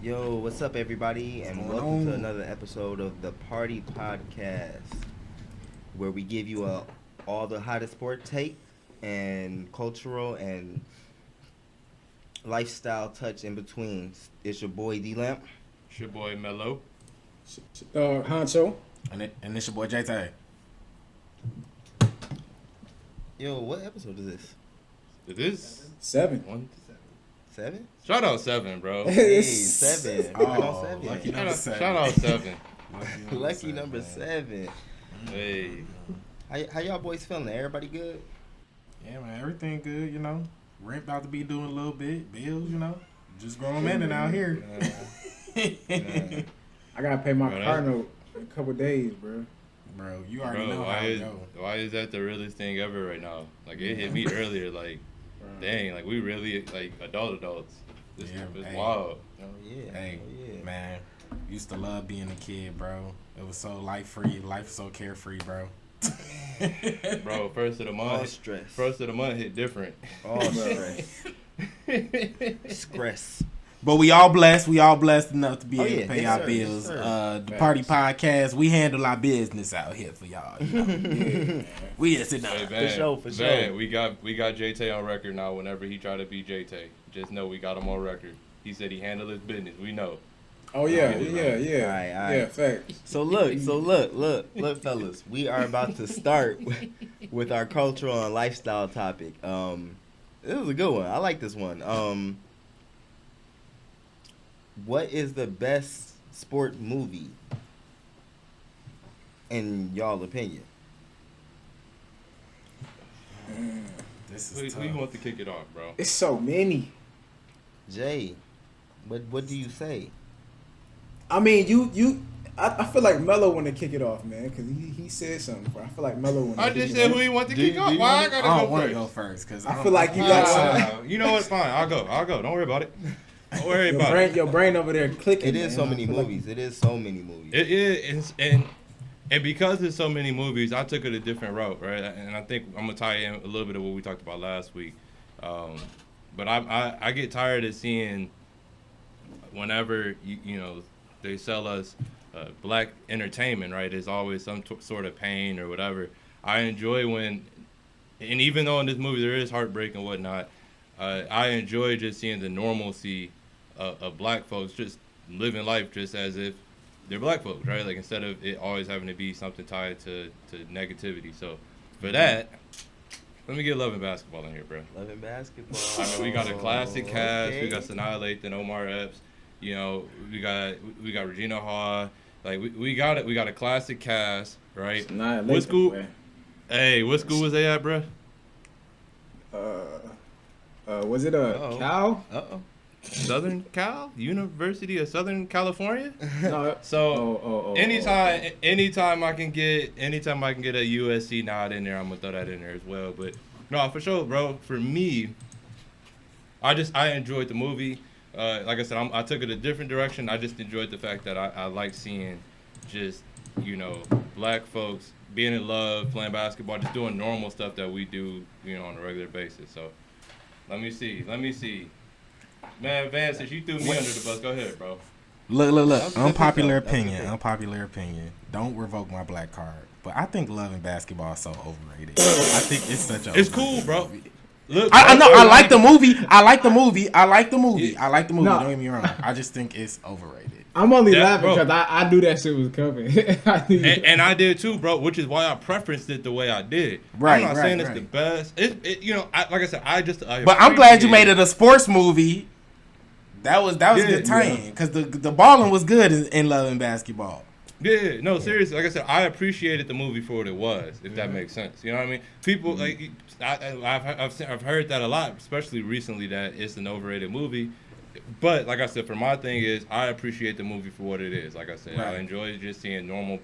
Yo, what's up, everybody, What's and going welcome to on? another episode of the Party Podcast, where we give you all the hottest sport take and cultural and lifestyle touch in between. It's your boy D Lamp. It's your boy Melo. Huncho. And it's your boy Jay-Tay. Yo, what episode is this? It is 7. 7? Shout out 7, bro. Hey, 7. Oh, Right on 7. lucky Shout number out, 7. shout out 7. Lucky number 7. Hey, How y'all boys feeling? Everybody good? Yeah, man, everything good, you know. Rent about to be doing a little bit. Bills, you know. Just grown men out here. I gotta pay my Bro, car note in a couple days, bro. Bro, you already bro, know how it go. why is that the realest thing ever right now? Like it hit me earlier. Like, dang, like we really like adults. This Yeah, stuff is hey. wild. Oh, yeah. Hey, Oh, yeah. man, used to love being a kid, bro. It was so life-free. Life was so carefree, bro. Bro, first of the All month. stress. First of the month hit different. All stress. Stress. But we all blessed. We all blessed enough to be Oh, able yeah. to pay Yes, our sir. bills. Yes, sir. The Party Podcast, we handle our business out here for y'all. You know? We just sit Hey, down. man, For man, sure. we got Jay-Tay on record now. Whenever he try to be Jay-Tay, just know we got him on record. He said he handled his business. We know. Oh yeah, Alright, yeah. alright. Yeah, facts. So look, fellas. We are about to start with our cultural and lifestyle topic. This is a good one. I like this one. What is the best sport movie in y'all opinion? This We is tough. want to kick it off, bro. It's so many. Jay, what do you say? I mean, I feel like Melo want to kick it off, man, because he said something. I feel like Melo want to I kick just it said off. who he want to Do kick you- off. do you Why I wanna- gotta I go don't want to first? go first because I feel like you got something. You know what? Fine. I'll go. Don't worry about it. Don't worry about it. Your brain over there clicking. It is man. so I many feel like- movies. It is so many movies. It is, and because there's so many movies, I took it a different route, right? And I think I'm gonna tie in a little bit of what we talked about last week. But I get tired of seeing whenever you know they sell us black entertainment, right? There's always some sort of pain or whatever. I enjoy when, and even though in this movie there is heartbreak and whatnot, I enjoy just seeing the normalcy of black folks just living life just as if they're black folks, right? Like instead of it always having to be something tied to negativity. So for that, let me get Love and Basketball in here, bro. Love and Basketball. I mean, we got a classic cast. Okay. We got Sanaa Lathan, Omar Epps. You know, we got Regina Hall. Like we got it. We got a classic cast, right? Nah, What school? Hey, what school was they at, bro? Was it Uh-oh. Cal? Uh-oh. Southern Cal, University of Southern California. No. So anytime I can get a USC nod in there, I'm gonna throw that in there as well. But no, for sure, bro. For me, I enjoyed the movie. Like I said, I took it a different direction. I just enjoyed the fact that I like seeing just black folks being in love, playing basketball, just doing normal stuff that we do on a regular basis. So let me see. Man, Van, since you threw me under the bus, go ahead, bro. Look. Unpopular That's a good opinion. pick. Unpopular opinion. Don't revoke my black card. But I think Love and Basketball is so overrated. I think it's such a. It's cool, bro. Look, I know. bro, I like the movie. I like the movie. No. Don't get me wrong. I just think it's overrated. I'm only Yeah, laughing bro. because I knew that shit was coming. I knew and I did too, bro. Which is why I preferenced it the way I did. Right, I'm not right, saying it's right. the best. Like I said, But I'm glad you made it a sports movie. That was a Yeah, good tie-in because the balling was good in Love and Basketball. Yeah, no, seriously. Like I said, I appreciated the movie for what it was, if that makes sense. You know what I mean? People like I've heard that a lot, especially recently, that it's an overrated movie. But like I said, for my thing is I appreciate the movie for what it is. Like I said, I Right. enjoy just seeing normal,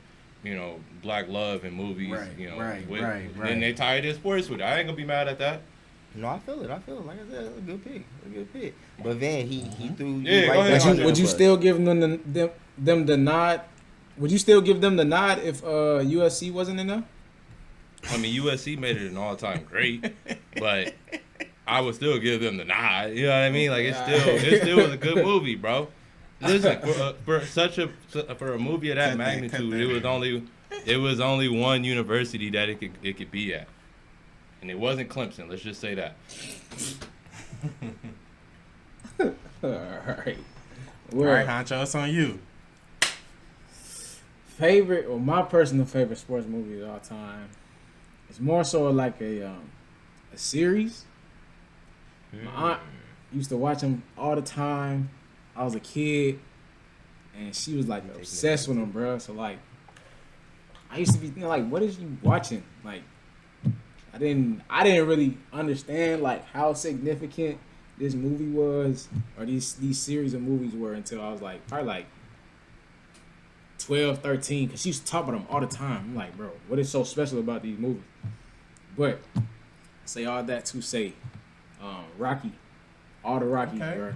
black love in movies. Right, right. And they tie it in sports with it. I ain't gonna be mad at that. No, I feel it. Like I said, it's a good pick. But Van, he threw Yeah, you go right ahead, back Huncho. under Would the you bus. still give them the nod? Would you still give them the nod if USC wasn't in there? I mean, USC made it an all-time great, but I would still give them the nod. You know what I mean? Like it still was a good movie, bro. Listen, for a movie of that Cut magnitude, that. it was only one university that it could be at, and it wasn't Clemson. Let's just say that. All right. All right, Huncho, it's on you. Favorite, or my personal favorite sports movie of all time. It's more so like a series. My aunt used to watch them all the time. I was a kid, and she was like obsessed with them, bro. So like, I used to be thinking like, what is you watching? Like, I didn't really understand like how significant this movie was, or these series of movies were, until I was like probably like 12, 13, because she used to talk about them all the time. I'm like, bro, what is so special about these movies? But I say all that to say, Rocky, all the Rockies, bro.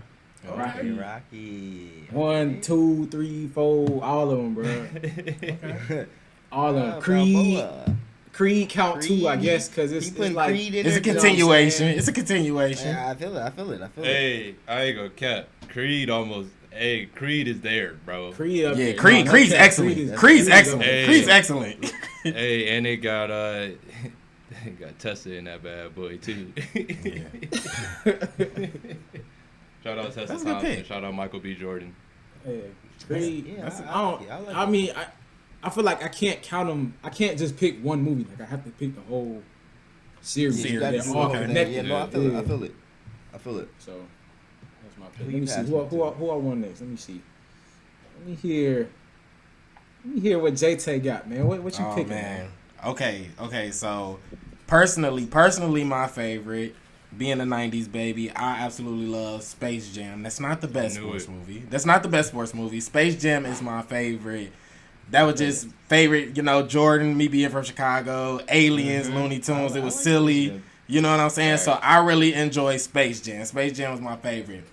Rocky. 1, 2, 3, 4, all of them, bro. Okay. All of them. Creed count Creed. 2, I guess, because it's like Creed in It's a there, continuation. you know what I'm saying? It's a continuation. Yeah, I feel it. Hey, I ain't gonna cap. Creed is there, bro. Creed up Yeah, there. Creed's okay, excellent. up Creed's there. excellent. Hey. Creed's excellent. Hey, and they got Tessa in that bad boy too. Shout out Tessa That's a good Thompson. pick. Shout out Michael B. Jordan. Yeah, Creed. Yeah, I mean, I feel like I can't count them. I can't just pick one movie. Like I have to pick the whole series. Series. They're That's all okay. connected. Yeah, no, I feel it. So that's my pick. Who Let you me see passing who I won next. Let me see. Let me hear what Jay-Tay got, man. What you picking, man? Okay. So personally, my favorite, being a '90s baby, I absolutely love Space Jam. That's not the best sports movie. Space Jam is my favorite. That was just favorite, Jordan, me being from Chicago, Aliens, Looney Tunes. It was silly. You know what I'm saying? Right. So I really enjoy Space Jam. Space Jam was my favorite.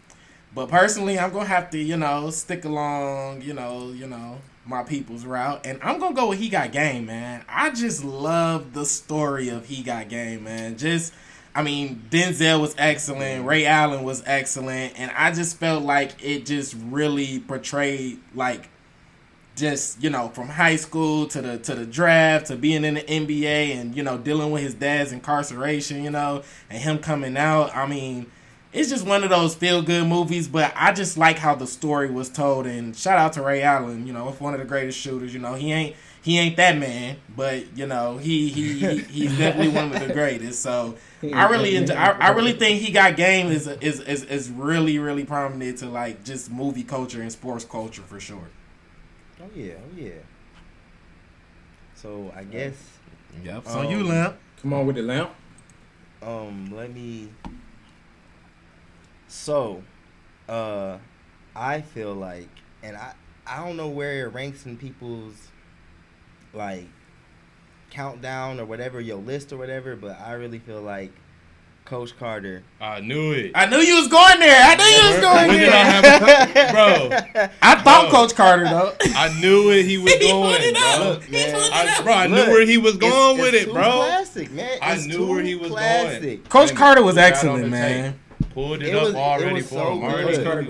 But personally, I'm going to have to, stick along, my people's route. And I'm going to go with He Got Game, man. I just love the story of He Got Game, man. Denzel was excellent. Ray Allen was excellent. And I just felt like it just really portrayed, like, just, from high school to the draft to being in the NBA and, dealing with his dad's incarceration, and him coming out. I mean, it's just one of those feel-good movies, but I just like how the story was told. And shout out to Ray Allen, one of the greatest shooters. He ain't that man, but he's definitely one of the greatest. So I really think He Got Game is really, really prominent to like just movie culture and sports culture for sure. Oh yeah. So I guess. Yep. So you, Lamp. Come on with the lamp. Let me. So, I feel like, and I don't know where it ranks in people's like countdown or whatever, your list or whatever, but I really feel like Coach Carter. I knew it. I knew you was going there. When did I have bro? I thought Coach Carter though. I knew it. He was going, bro. Look, man. I knew where he was going with it, too bro. Classic, man. I knew where he was going. Coach Carter was Put that on excellent, the man. tape. Pulled it up already for him.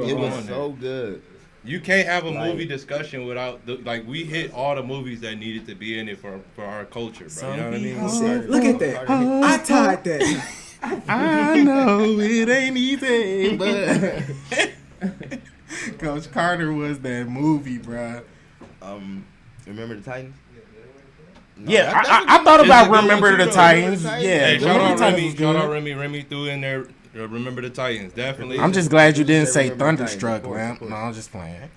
It was so good. You can't have a movie discussion without we hit all the movies that needed to be in it for our culture, bro. You know what I mean? He said, look at that. I tied that. I know it ain't easy, but Coach Carter was that movie, bro. Remember the Titans? No, Yeah, I thought about Remember the Titans. Yeah, Hey, shout out Remy. Shout Shout out Remy. Remy threw in there. Remember the Titans, definitely. I'm just glad you didn't say Thunderstruck, man. No, I'm just playing.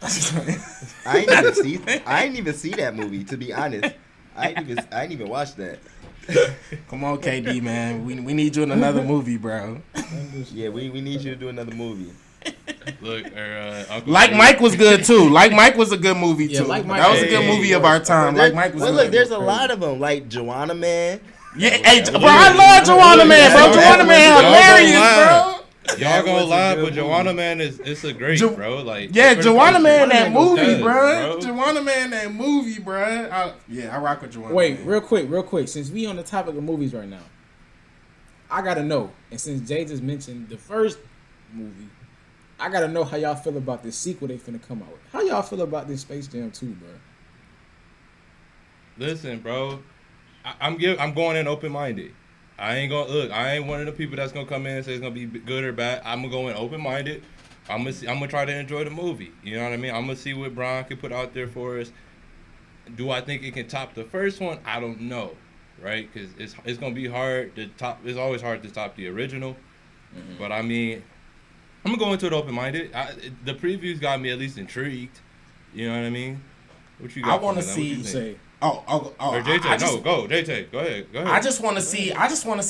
I didn't even see that movie, to be honest. I didn't even watch that. Come on, KD, man. We need you in another movie, bro. Yeah, we need you to do another movie. Look, Like Mike was good too. Like Mike was a good movie too. Like Mike, that was a good movie of our time. Like Mike was. Well, good. look, there's a lot of them, like Joanna Man. Yeah, hey, bro, I love Joanna Man, bro. Joanna Man, hilarious, bro. Y'all gonna lie, but Joanna Man it's a great, bro. Like, yeah, Joanna Man, that movie, does, bro. Joanna Man, that movie, bro. I rock with Joanna. Wait, Man. real quick. Since we on the topic of movies right now, I gotta know. And since Jay just mentioned the first movie, I gotta know how y'all feel about this sequel they finna come out with. How y'all feel about this Space Jam 2, bro? Listen, bro, I'm going in open minded. I ain't one of the people that's gonna come in and say it's gonna be good or bad. I'm gonna go in open minded. I'm gonna try to enjoy the movie. You know what I mean? I'm gonna see what Brian can put out there for us. Do I think it can top the first one? I don't know, right? Because it's gonna be hard to top. It's always hard to top the original. Mm-hmm. But I mean, I'm gonna go into it open minded. The previews got me at least intrigued. You know what I mean? What you got? I want to see. Or Jay-Tay, go Jay-Tay. Go ahead. I just want to see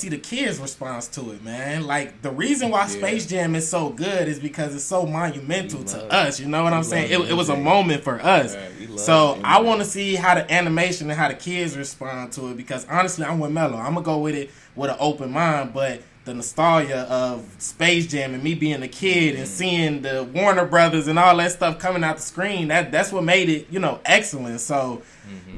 the kids' response to it, man. Like the reason why Space Jam is so good is because it's so monumental to us. You know what I'm saying? It was a moment for us. So I want to see how the animation and how the kids respond to it. Because honestly, I'm with Melo. I'm gonna go with it with an open mind, but the nostalgia of Space Jam and me being a kid and seeing the Warner Brothers and all that stuff coming out the screen, that's what made it, excellent. So,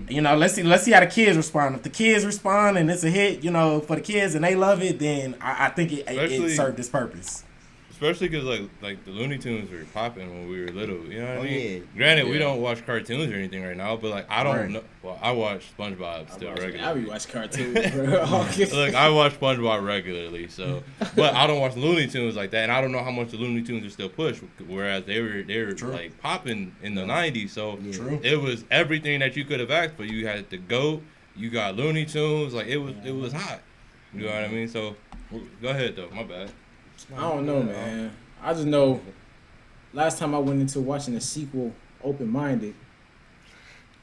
let's see how the kids respond. If the kids respond and it's a hit, for the kids and they love it, then I think it served its purpose. Especially because like the Looney Tunes were popping when we were little. You know what I mean? Yeah. Granted, we don't watch cartoons or anything right now, but I don't know. Well, I watch SpongeBob still regularly. I watch cartoons, bro. Look, I watch SpongeBob regularly, so but I don't watch Looney Tunes like that, and I don't know how much the Looney Tunes are still pushed. Whereas they were like popping in the '90s, so it was everything that you could have asked for. You had the GOAT, you got Looney Tunes, like it was hot. You know what I mean? So go ahead though. My bad. I don't know, man. I just know last time I went into watching the sequel open-minded,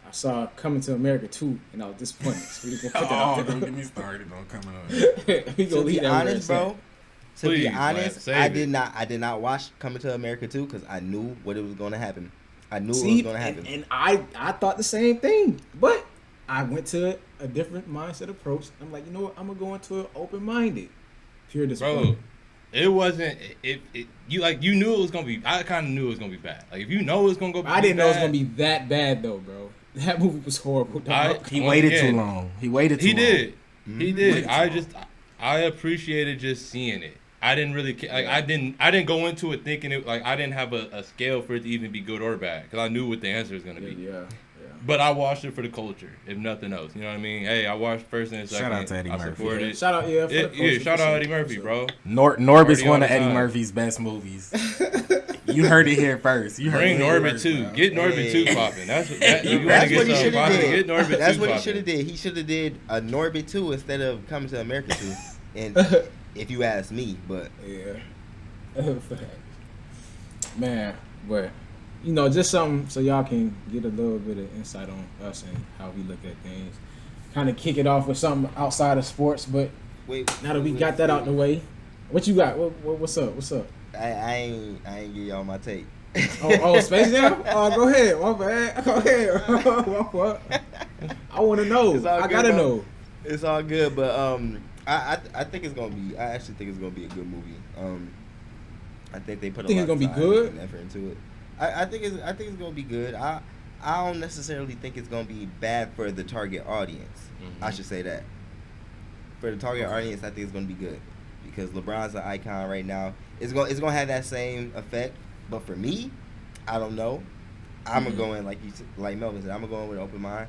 I saw Coming to America 2, and I was disappointed. So we gonna put that up there. Don't get me started on Coming up. We gonna leave that honest, bro. To be honest, I did not watch Coming to America 2 because I knew what it was going to happen. I knew it was going to happen. And I thought the same thing, but I went to a different mindset approach. I'm like, you know what? I'm gonna go into it open-minded. Pure disappointment. Bro, it wasn't. You knew it was gonna be. I kind of knew it was gonna be bad. Like if you know it's gonna go. I didn't know it was gonna be that bad though, bro. That movie was horrible. He waited too long. He waited too long. He did. I appreciated just seeing it. I didn't really like. I didn't go into it thinking it like I didn't have a scale for it to even be good or bad because I knew what the answer was gonna be. Yeah. But I watched it for the culture, if nothing else. You know what I mean? Hey, I watched first and second. Shout out to Eddie Murphy. Shout out, for the culture. Shout out Eddie Murphy, bro. Norbit's one of Eddie Murphy's best movies. You heard it here first. Bring Norbit 2. Get Norbit 2 popping. That's what he should have did. Get Norbit 2 That's what he should have did. He should have did a Norbit 2 instead of Coming to America 2. And if you ask me, but yeah, man, but. Just something so y'all can get a little bit of insight on us and how we look at things. Kind of kick it off with something outside of sports, but now that we got that out the way, what you got? What's up? I ain't give y'all my take. oh, Space Jam? Oh, go ahead. My bad. Go ahead. I want to know. I gotta know. It's all good, but I think it's gonna be. I actually think it's gonna be a good movie. I think they put a lot of time and effort into it. I think it's gonna be good. I don't necessarily think it's gonna be bad for the target audience. Mm-hmm. I should say that. For the target audience, I think it's gonna be good because LeBron's an icon right now. It's gonna have that same effect. But for me, I don't know. I'm gonna go in like Melvin said. I'm gonna go in with an open mind.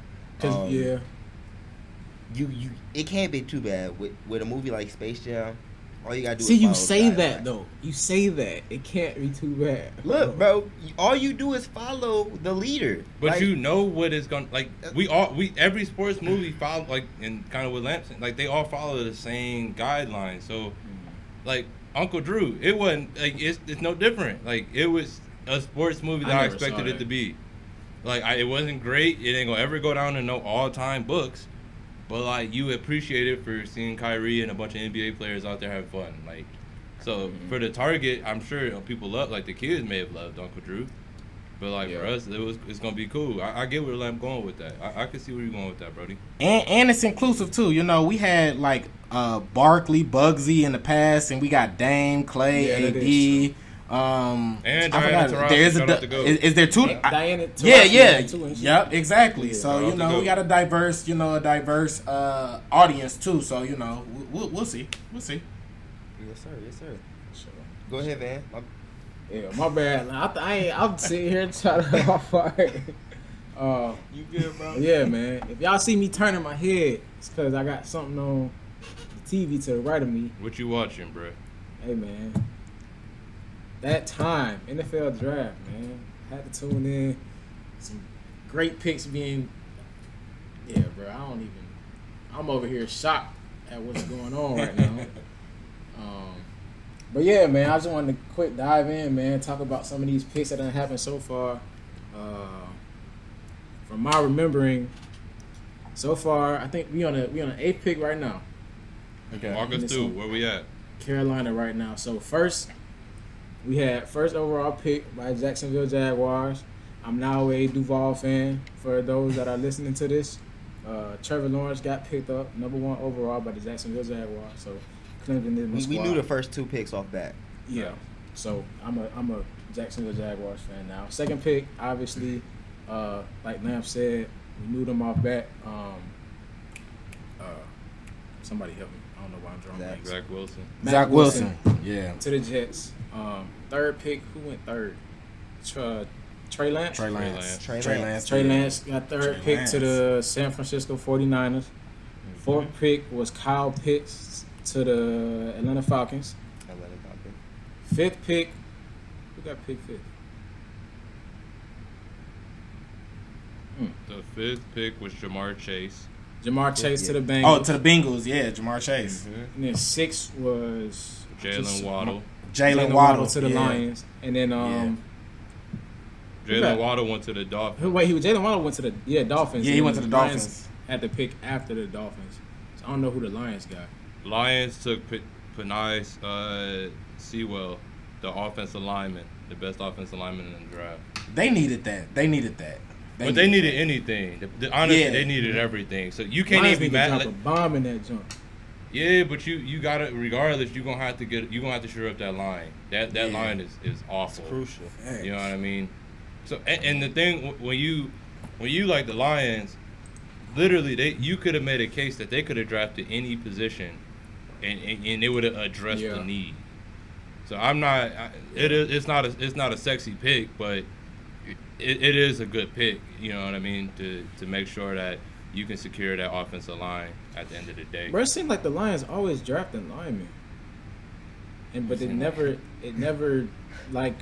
It can't be too bad with a movie like Space Jam. All you gotta do is you say that though. You say that it can't be too bad. Look, bro, all you do is follow the leader. But you know what is gonna every sports movie follow and kind of with Lampson, they all follow the same guidelines. So, Uncle Drew, it wasn't it's no different. It was a sports movie that I expected it to be. It wasn't great. It ain't gonna ever go down in no all-time books. But you appreciate it for seeing Kyrie and a bunch of NBA players out there having fun. So for the target, I'm sure people love the kids may have loved Uncle Drew, but for us, it's gonna be cool. I get where I'm going with that. I can see where you're going with that, Brody. And it's inclusive too. We had Barkley, Bugsy in the past, and we got Dame, Clay, AD. And Diana Taurasi, is there two? Diana Taurasi, Yep, exactly. Yeah, so we got a diverse audience too. So we'll see. Yes, sir. Sure. Go ahead, man. Yeah, my bad. I'm sitting here trying to fight. You good, bro? Yeah, man. If y'all see me turning my head, it's because I got something on the TV to the right of me. What you watching, bro? Hey, man. That time, NFL draft, man. Had to tune in. Some great picks being. Yeah, bro. I'm over here shocked at what's going on right now. But yeah, man, I just wanted to quick dive in, man. Talk about some of these picks that done happened so far. From my remembering, so far, I think we on an 8th pick right now. Okay. Walk us through. Where we at? Carolina right now. So first, we had first overall pick by Jacksonville Jaguars. I'm now a Duval fan. For those that are listening to this, Trevor Lawrence got picked up number 1 overall by the Jacksonville Jaguars. So Clemson is We knew the first 2 picks off bat. Yeah. So I'm a Jacksonville Jaguars fan now. Second pick, obviously, like Lamp said, we knew them off bat. Somebody help me. I don't know why I'm drawing blanks. Zach Wilson. Zach Wilson. Yeah. To the Jets. Third pick, who went third? Trey Lance? Trey Lance got third pick to the San Francisco 49ers. Fourth pick was Kyle Pitts to the Atlanta Falcons. Fifth pick, who got picked fifth? The 5th pick was Jamar Chase. Jamar Chase to the Bengals. Oh, to the Bengals, yeah, Jamar Chase. And then 6 was Jalen Waddle. Jalen Waddle to the Lions. And then Jalen Waddle went to the Dolphins. Wait, Jalen Waddle went to the Dolphins. Yeah, he went to the Lions Dolphins. had the pick after the Dolphins. So I don't know who the Lions got. Lions took Penei Sewell, the offensive lineman, the best offensive lineman in the draft. They needed that. But they needed anything. Honestly, they needed everything. So you can't even be mad. Drop a bomb in that jump. Yeah, but you gotta, regardless, you're gonna have to shore up that line. That line is awful. It's crucial. You know what I mean? So and the thing when you like the Lions, literally you could have made a case that they could have drafted any position, and it would have addressed the need. So it's not a sexy pick, but it is a good pick. You know what I mean, to make sure that you can secure that offensive line at the end of the day. Bro, it seems like the Lions always drafting linemen, but it never like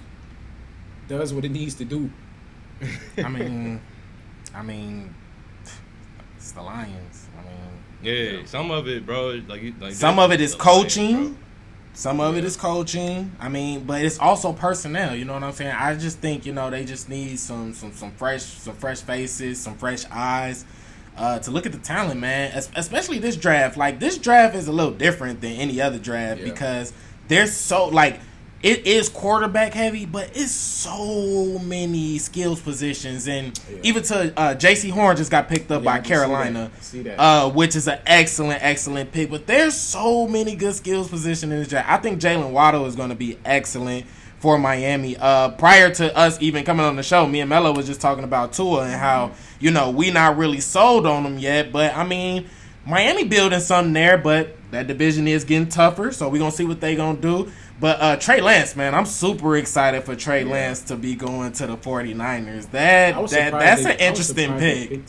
does what it needs to do. I mean, it's the Lions. Yeah, some of it, bro. Like some of it is coaching. Lions, some of it is coaching. But it's also personnel. You know what I'm saying? I just think they just need some fresh faces, some fresh eyes. To look at the talent, man, especially this draft. Like, this draft is a little different than any other draft because there's it is quarterback heavy, but it's so many skills positions. And even to J.C. Horn just got picked up by Carolina, which is an excellent pick. But there's so many good skills positions in this draft. I think Jalen Waddle is going to be excellent for Miami. Prior to us even coming on the show, me and Melo was just talking about Tua and how, we not really sold on him yet. But, Miami building something there, but that division is getting tougher, so we're going to see what they going to do. But Trey Lance, man, I'm super excited for Trey Lance to be going to the 49ers. That's an interesting pick.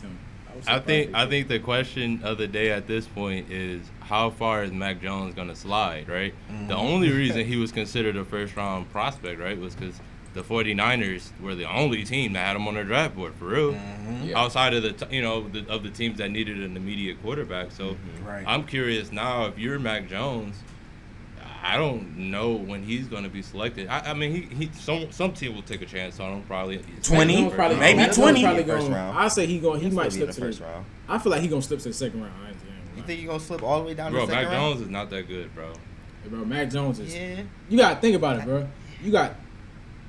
I think the question of the day at this point is how far is Mac Jones going to slide, right? Mm-hmm. The only reason he was considered a first-round prospect, right, was because the 49ers were the only team that had him on their draft board, for real. Mm-hmm. Outside of the teams that needed an immediate quarterback. So I'm curious now, if you're Mac Jones, I don't know when he's going to be selected. Some team will take a chance on him, probably 20, maybe 20. I say he might slip to the first round. I feel like he's going to slip to the second round. You think he's going to slip all the way down to the second round? Bro, Mac Jones is not that good, bro. Hey, bro, Mac Jones is. Yeah. You got to think about it, bro.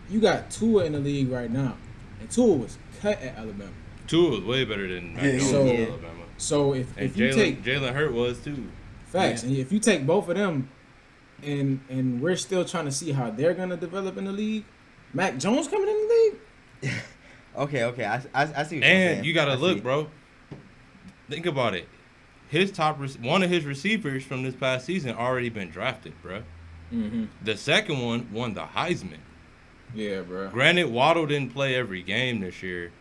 You got Tua in the league right now, and Tua was cut at Alabama. Tua was way better than Mac Jones at Alabama. So if you take Jalen Hurt was too. Facts, and if you take both of them. And we're still trying to see how they're gonna develop in the league. Mac Jones coming in the league. Okay, I see. What you're saying. You gotta look, bro. Think about it. One of his receivers from this past season already been drafted, bro. Mm-hmm. The second one won the Heisman. Yeah, bro. Granted, Waddle didn't play every game this year,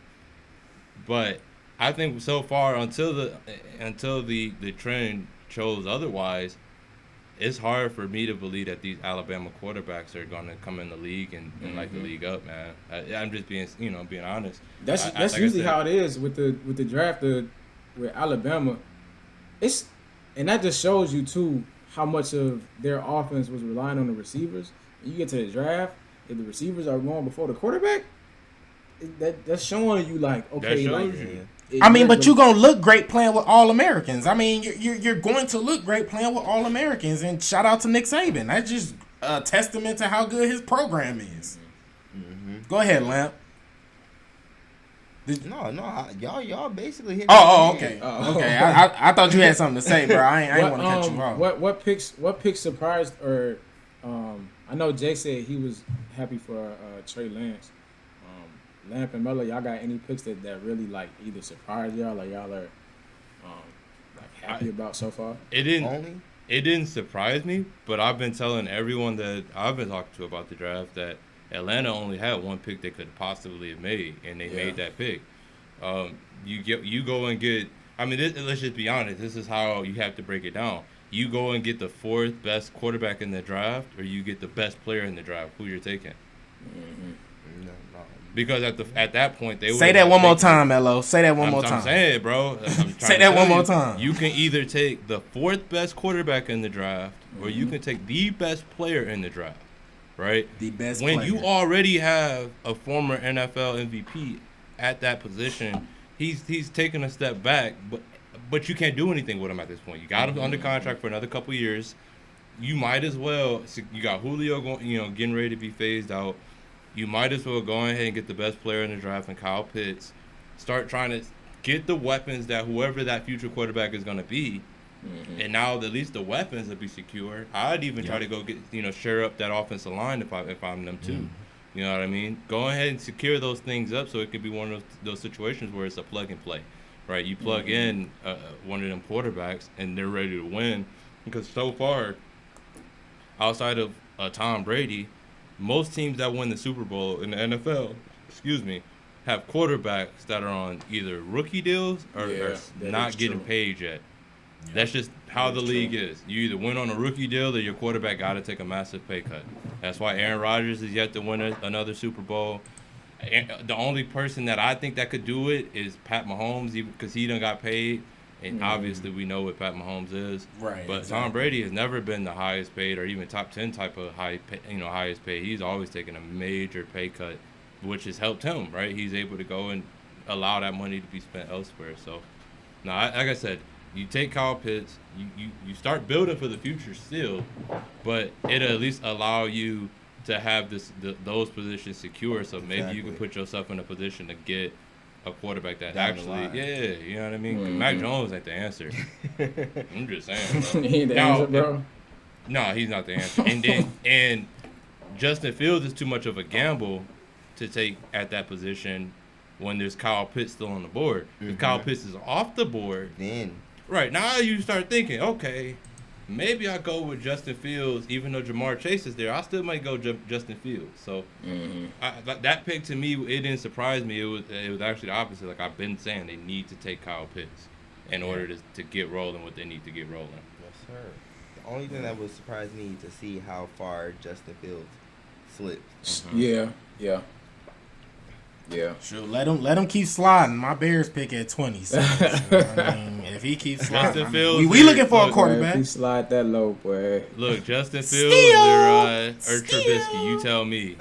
but I think so far until the trend shows otherwise, it's hard for me to believe that these Alabama quarterbacks are going to come in the league and light the league up, man. I'm just being honest. That's like usually how it is with the draft with Alabama. And that just shows you too how much of their offense was relying on the receivers. You get to the draft, if the receivers are going before the quarterback, that's showing you like, okay, like. I mean, but you're going to look great playing with All-Americans. I mean, you're going to look great playing with All-Americans. And shout out to Nick Saban. That's just a testament to how good his program is. Mm-hmm. Go ahead, Lamp. Y'all basically hit. Okay. Okay. I thought you had something to say, bro. I ain't want to cut you off. What picks surprised or I know Jay said he was happy for Trey Lance. Lamp and Melo, y'all got any picks that really like either surprised y'all or y'all are like happy about so far? It didn't surprise me, but I've been telling everyone that I've been talking to about the draft that Atlanta only had one pick they could possibly have made, and they made that pick. You go and get. I mean, let's just be honest. This is how you have to break it down. You go and get the fourth best quarterback in the draft, or you get the best player in the draft. Who you're taking? Mm-hmm. No. Because at that point they say that one more time, Melo. Say that one more time. I'm saying it, bro. Say that one more time. You can either take the fourth best quarterback in the draft, or you can take the best player in the draft, right? The best when player. You already have a former NFL MVP at that position, he's taking a step back, but you can't do anything with him at this point. You got him under contract for another couple years. You might as well. You got Julio going, getting ready to be phased out. You might as well go ahead and get the best player in the draft and Kyle Pitts. Start trying to get the weapons that whoever that future quarterback is going to be. Mm-hmm. And now at least the weapons will be secure. I'd even try to go get, share up that offensive line if I'm them too. Mm-hmm. You know what I mean? Go ahead and secure those things up so it could be one of those situations where it's a plug and play, right? You plug in one of them quarterbacks and they're ready to win. Because so far, outside of Tom Brady, most teams that win the Super Bowl in the NFL, have quarterbacks that are on either rookie deals or are not getting paid yet. Yeah. That's just how the league is. You either win on a rookie deal or your quarterback got to take a massive pay cut. That's why Aaron Rodgers is yet to win another Super Bowl. The only person that I think that could do it is Pat Mahomes, because he done got paid. And obviously we know what Pat Mahomes is. Right. But exactly. Tom Brady has never been the highest paid or even top 10 type of highest paid. He's always taken a major pay cut, which has helped him, right? He's able to go and allow that money to be spent elsewhere. So, like I said, you take Kyle Pitts, you start building for the future still, but it'll at least allow you to have those positions secure. So maybe you can put yourself in a position to get a quarterback that actually, you know what I mean? Mm-hmm. Mac Jones ain't the answer. I'm just saying, bro. He ain't the answer, bro. No, he's not the answer. And Justin Fields is too much of a gamble to take at that position when there's Kyle Pitts still on the board. If Kyle Pitts is off the board, then right now you start thinking, okay, maybe I go with Justin Fields, even though Jamar Chase is there. I still might go Justin Fields. So that pick to me, it didn't surprise me. It was actually the opposite. Like I've been saying, they need to take Kyle Pitts in order to get rolling what they need to get rolling. Yes, sir. The only thing that would surprise me to see how far Justin Fields slipped. Mm-hmm. Yeah. Sure, let him keep sliding. My Bears pick at 20. So, I mean, if he keeps sliding, we looking for a quarterback. If he slide that low, boy. Look, Justin Fields or Trubisky, you tell me.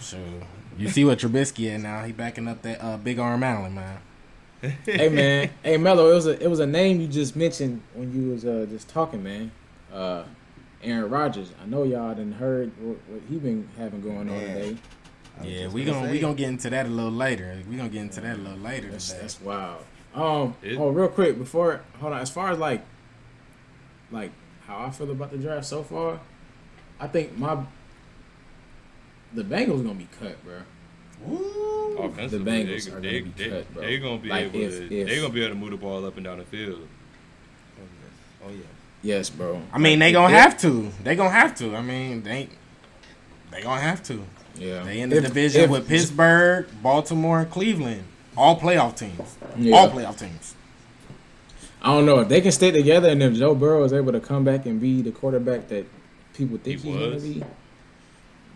Sure. You see what Trubisky at now? He backing up that Big Arm Allen, man. Hey man, hey Melo, it was a name you just mentioned when you was just talking, man. Aaron Rodgers. I know y'all done heard what he been having going on today. Yeah, we gonna get into that a little later. That's wild. Real quick hold on. As far as like how I feel about the draft so far, I think the Bengals gonna be cut, bro. Woo! The Bengals are gonna be cut, bro. They're gonna be able to move the ball up and down the field. Oh yes. Yes, bro. I mean, they gonna have to. I mean, they ain't. They gonna have to. Yeah. They in the division with Pittsburgh, Baltimore, and Cleveland. All playoff teams. Yeah. All playoff teams. I don't know if they can stay together, and if Joe Burrow is able to come back and be the quarterback that people think he's gonna be.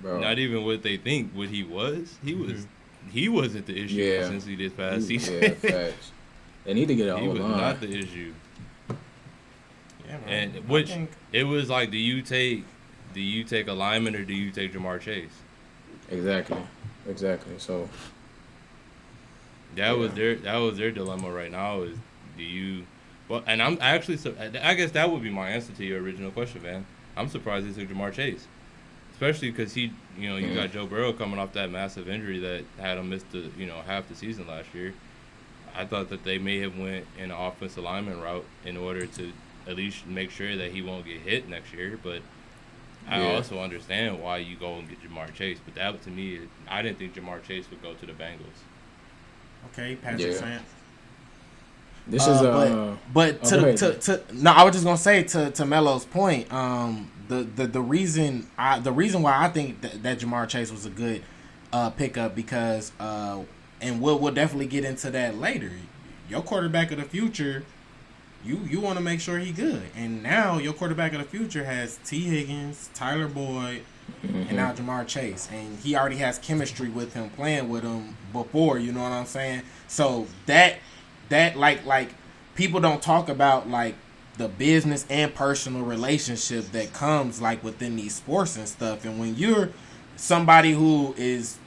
Bro. Not even what they think. What he was. He wasn't the issue since he did past season. Yeah, facts. They need to get it He was line. not the issue. Yeah, man. And it was like, do you take a lineman or do you take Jamar Chase? Exactly. So that was their dilemma right now. Is do you? Well, and I'm actually. I guess that would be my answer to your original question, man. I'm surprised they took Jamar Chase, especially because you got Joe Burrow coming off that massive injury that had him miss half the season last year. I thought that they may have went an offensive lineman route in order to at least make sure that he won't get hit next year. But I also understand why you go and get Jamar Chase. But that, to me, I didn't think Jamar Chase would go to the Bengals. Okay, Patrick Sant. This is no, I was just gonna say to Melo's point. The reason why I think that Jamar Chase was a good pickup because and we'll definitely get into that later. Your quarterback of the future, you want to make sure he good, and now your quarterback of the future has T. Higgins, Tyler Boyd, and now Jamar Chase, and he already has chemistry with him, playing with him before. You know what I'm saying? So that like people don't talk about like the business and personal relationship that comes like within these sports and stuff, and when you're somebody who is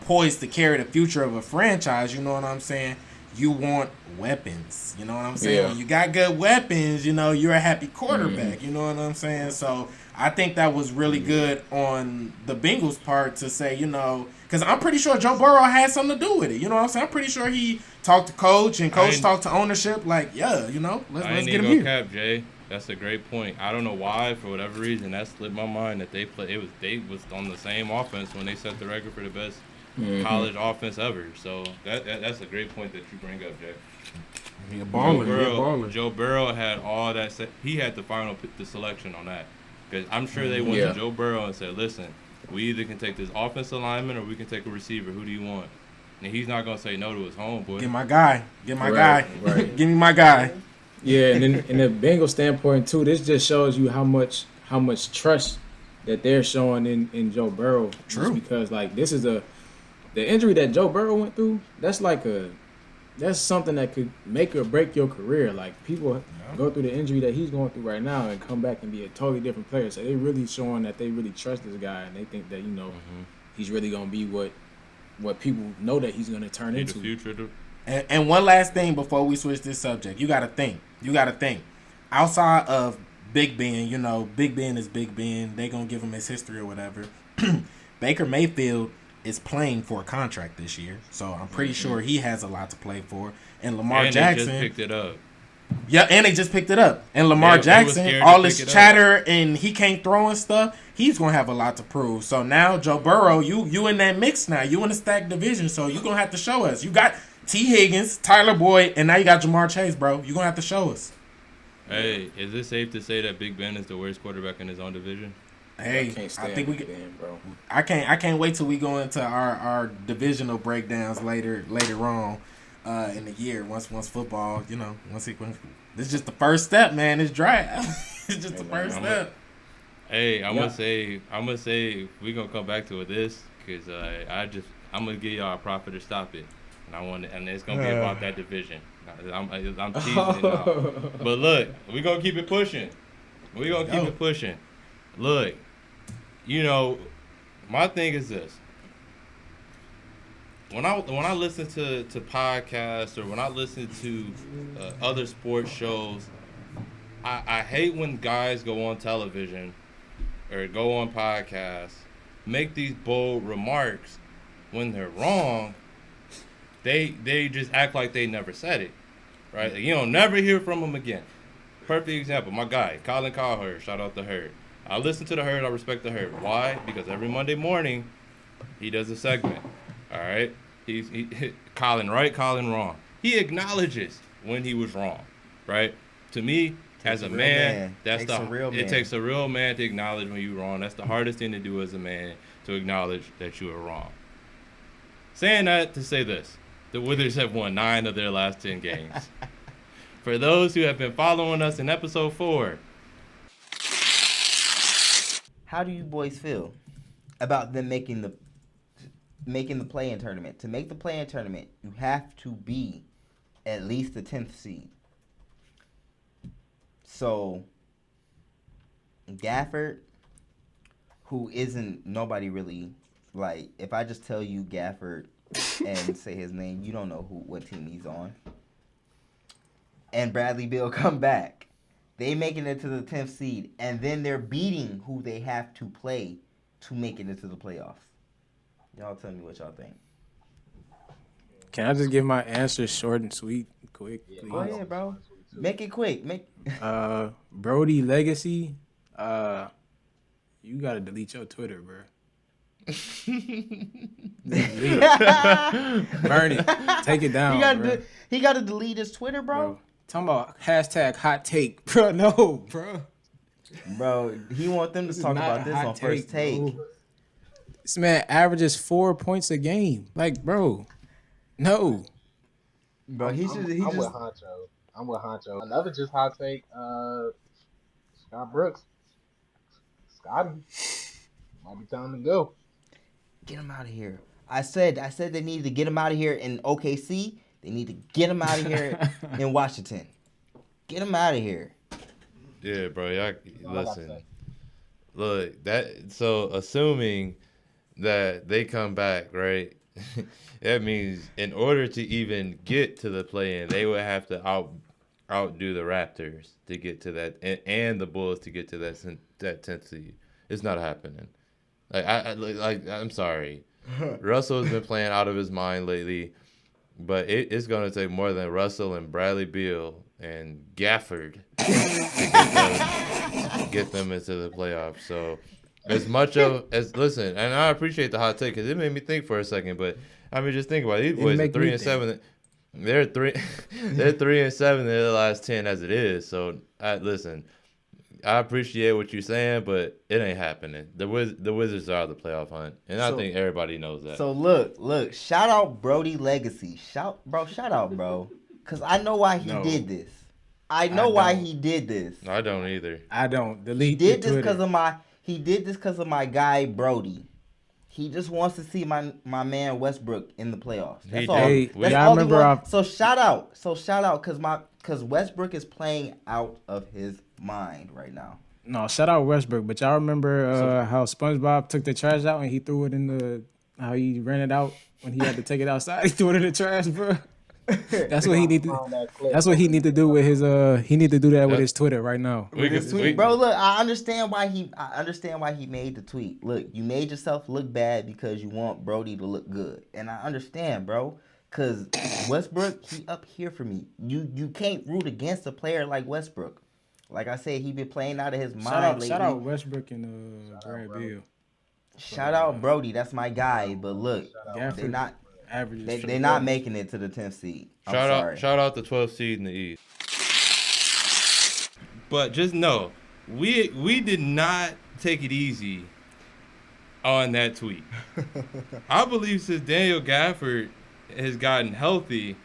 poised to carry the future of a franchise, you know what I'm saying? You want weapons, you know what I'm saying? Yeah. When you got good weapons, you're a happy quarterback, you know what I'm saying? So I think that was really good on the Bengals' part to say, because I'm pretty sure Joe Burrow had something to do with it, you know what I'm saying? I'm pretty sure he talked to coach and coach talked to ownership, like, let's get him here. Cap, Jay. That's a great point. I don't know why, for whatever reason, that slipped my mind that they was on the same offense when they set the record for the best college offense ever. So that's a great point that you bring up, Jay. He a baller. Joe Burrow had all that. He had the selection on that, because I'm sure they went to Joe Burrow and said, "Listen, we either can take this offensive lineman or we can take a receiver. Who do you want?" And he's not gonna say no to his homeboy. Get my guy. Right. Give me my guy. Yeah, and then in the Bengals standpoint too, this just shows you how much trust that they're showing in Joe Burrow. True. Just because like this is the injury that Joe Burrow went through. That's something that could make or break your career. Like people go through the injury that he's going through right now and come back and be a totally different player. So they really showing that they really trust this guy and they think that he's really gonna be what people know that he's gonna turn into. The future. And one last thing before we switch this subject, you gotta think. Outside of Big Ben, Big Ben is Big Ben. They gonna give him his history or whatever. Baker Mayfield is playing for a contract this year, so I'm pretty sure he has a lot to play for. And Lamar Jackson just picked it up. Yeah, and they just picked it up. And Lamar Jackson, all this chatter and he can't throw and stuff, he's gonna have a lot to prove. So now Joe Burrow, you in that mix now. You in the stacked division, so you're gonna have to show us. You got T. Higgins, Tyler Boyd, and now you got Jamar Chase, bro. You're gonna have to show us. Hey, is it safe to say that Big Ben is the worst quarterback in his own division? Hey, I think we can, bro. I can't wait till we go into our divisional breakdowns later on in the year. Once football, this is just the first step, man. It's draft. It's just the first step. I'm gonna say we gonna come back to this because I'm gonna give y'all a profit to stop it, and it's gonna be about that division. I'm teasing it out. But look, we gonna keep it pushing. Look, my thing is this. When I listen to podcasts or when I listen to other sports shows, I hate when guys go on television or go on podcasts, make these bold remarks when they're wrong. They just act like they never said it, right? You don't never hear from them again. Perfect example, my guy, Colin Cowherd, shout out to Herd. I listen to the Herd, I respect the Herd. Why? Because every Monday morning, he does a segment, all right? He's Colin right, Colin wrong. He acknowledges when he was wrong, right? To me, As a man, it takes a real man to acknowledge when you're wrong. That's the hardest thing to do as a man, to acknowledge that you are wrong. Saying that to say this, the Wizards have won 9 of their last 10 games. For those who have been following us in episode 4, how do you boys feel about them making the play-in tournament? To make the play-in tournament, you have to be at least the 10th seed. So, Gafford, who isn't nobody really, like, if I just tell you Gafford and say his name, you don't know what team he's on. And Bradley Beal come back. They making it to the 10th seed, and then they're beating who they have to play to make it into the playoffs. Y'all tell me what y'all think. Can I just give my answer short and sweet, quick, please? Go ahead, bro. Make it quick. Brody legacy. You gotta delete your Twitter, bro. Burn it. Take it down. He gotta delete his Twitter, bro. Talking about #hot take, bro. No, bro. Bro, he want them to talk about this on First Take. Bro. This man averages 4 points a game. Like, bro, no. Bro, I'm with Huncho. Another just hot take. Scott Brooks. Scotty. Might be time to go. Get him out of here. I said they needed to get him out of here in OKC. They need to get him out of here in Washington. Get him out of here. Yeah, bro. Y'all, listen. Look, so assuming that they come back, right? That means in order to even get to the play-in, they would have to outdo the Raptors to get to that, and the Bulls to get to that 10th seed. It's not happening. I'm sorry. Russell has been playing out of his mind lately, but it's going to take more than Russell and Bradley Beal and Gafford to get them into the playoffs. So listen, and I appreciate the hot take because it made me think for a second. But I mean, just think about it. These boys are 3-7. They're 3-7 in their last 10 as it is. So listen, I appreciate what you're saying, but it ain't happening. The Wizards are the playoff hunt, and I think everybody knows that. So look, shout out Brody legacy. Shout out, bro, because I know why he did this. I know why he did this. I don't either. I don't. Delete. He did this because of my guy Brody. He just wants to see my man Westbrook in the playoffs. That's all. That's all he wants. So shout out, because Westbrook is playing out of his mind right now. No, shout out Westbrook. But y'all remember how SpongeBob took the trash out and he threw it in how he ran it out when he had to take it outside. He threw it in the trash, bro. That's what he need to. That's what he need to do with his. He need to do that with his Twitter right now. Bro, look, I understand why he made the tweet. Look, you made yourself look bad because you want Brody to look good, and I understand, bro. Cause Westbrook, he up here for me. You can't root against a player like Westbrook. Like I said, he been playing out of his mind lately. Shout out Westbrook and Brad Beal. Shout out Brody, that's my guy. But look, they're not. They're not making it to the 10th seed. Shout out the 12th seed in the East. But just know, we did not take it easy on that tweet. I believe since Daniel Gafford has gotten healthy,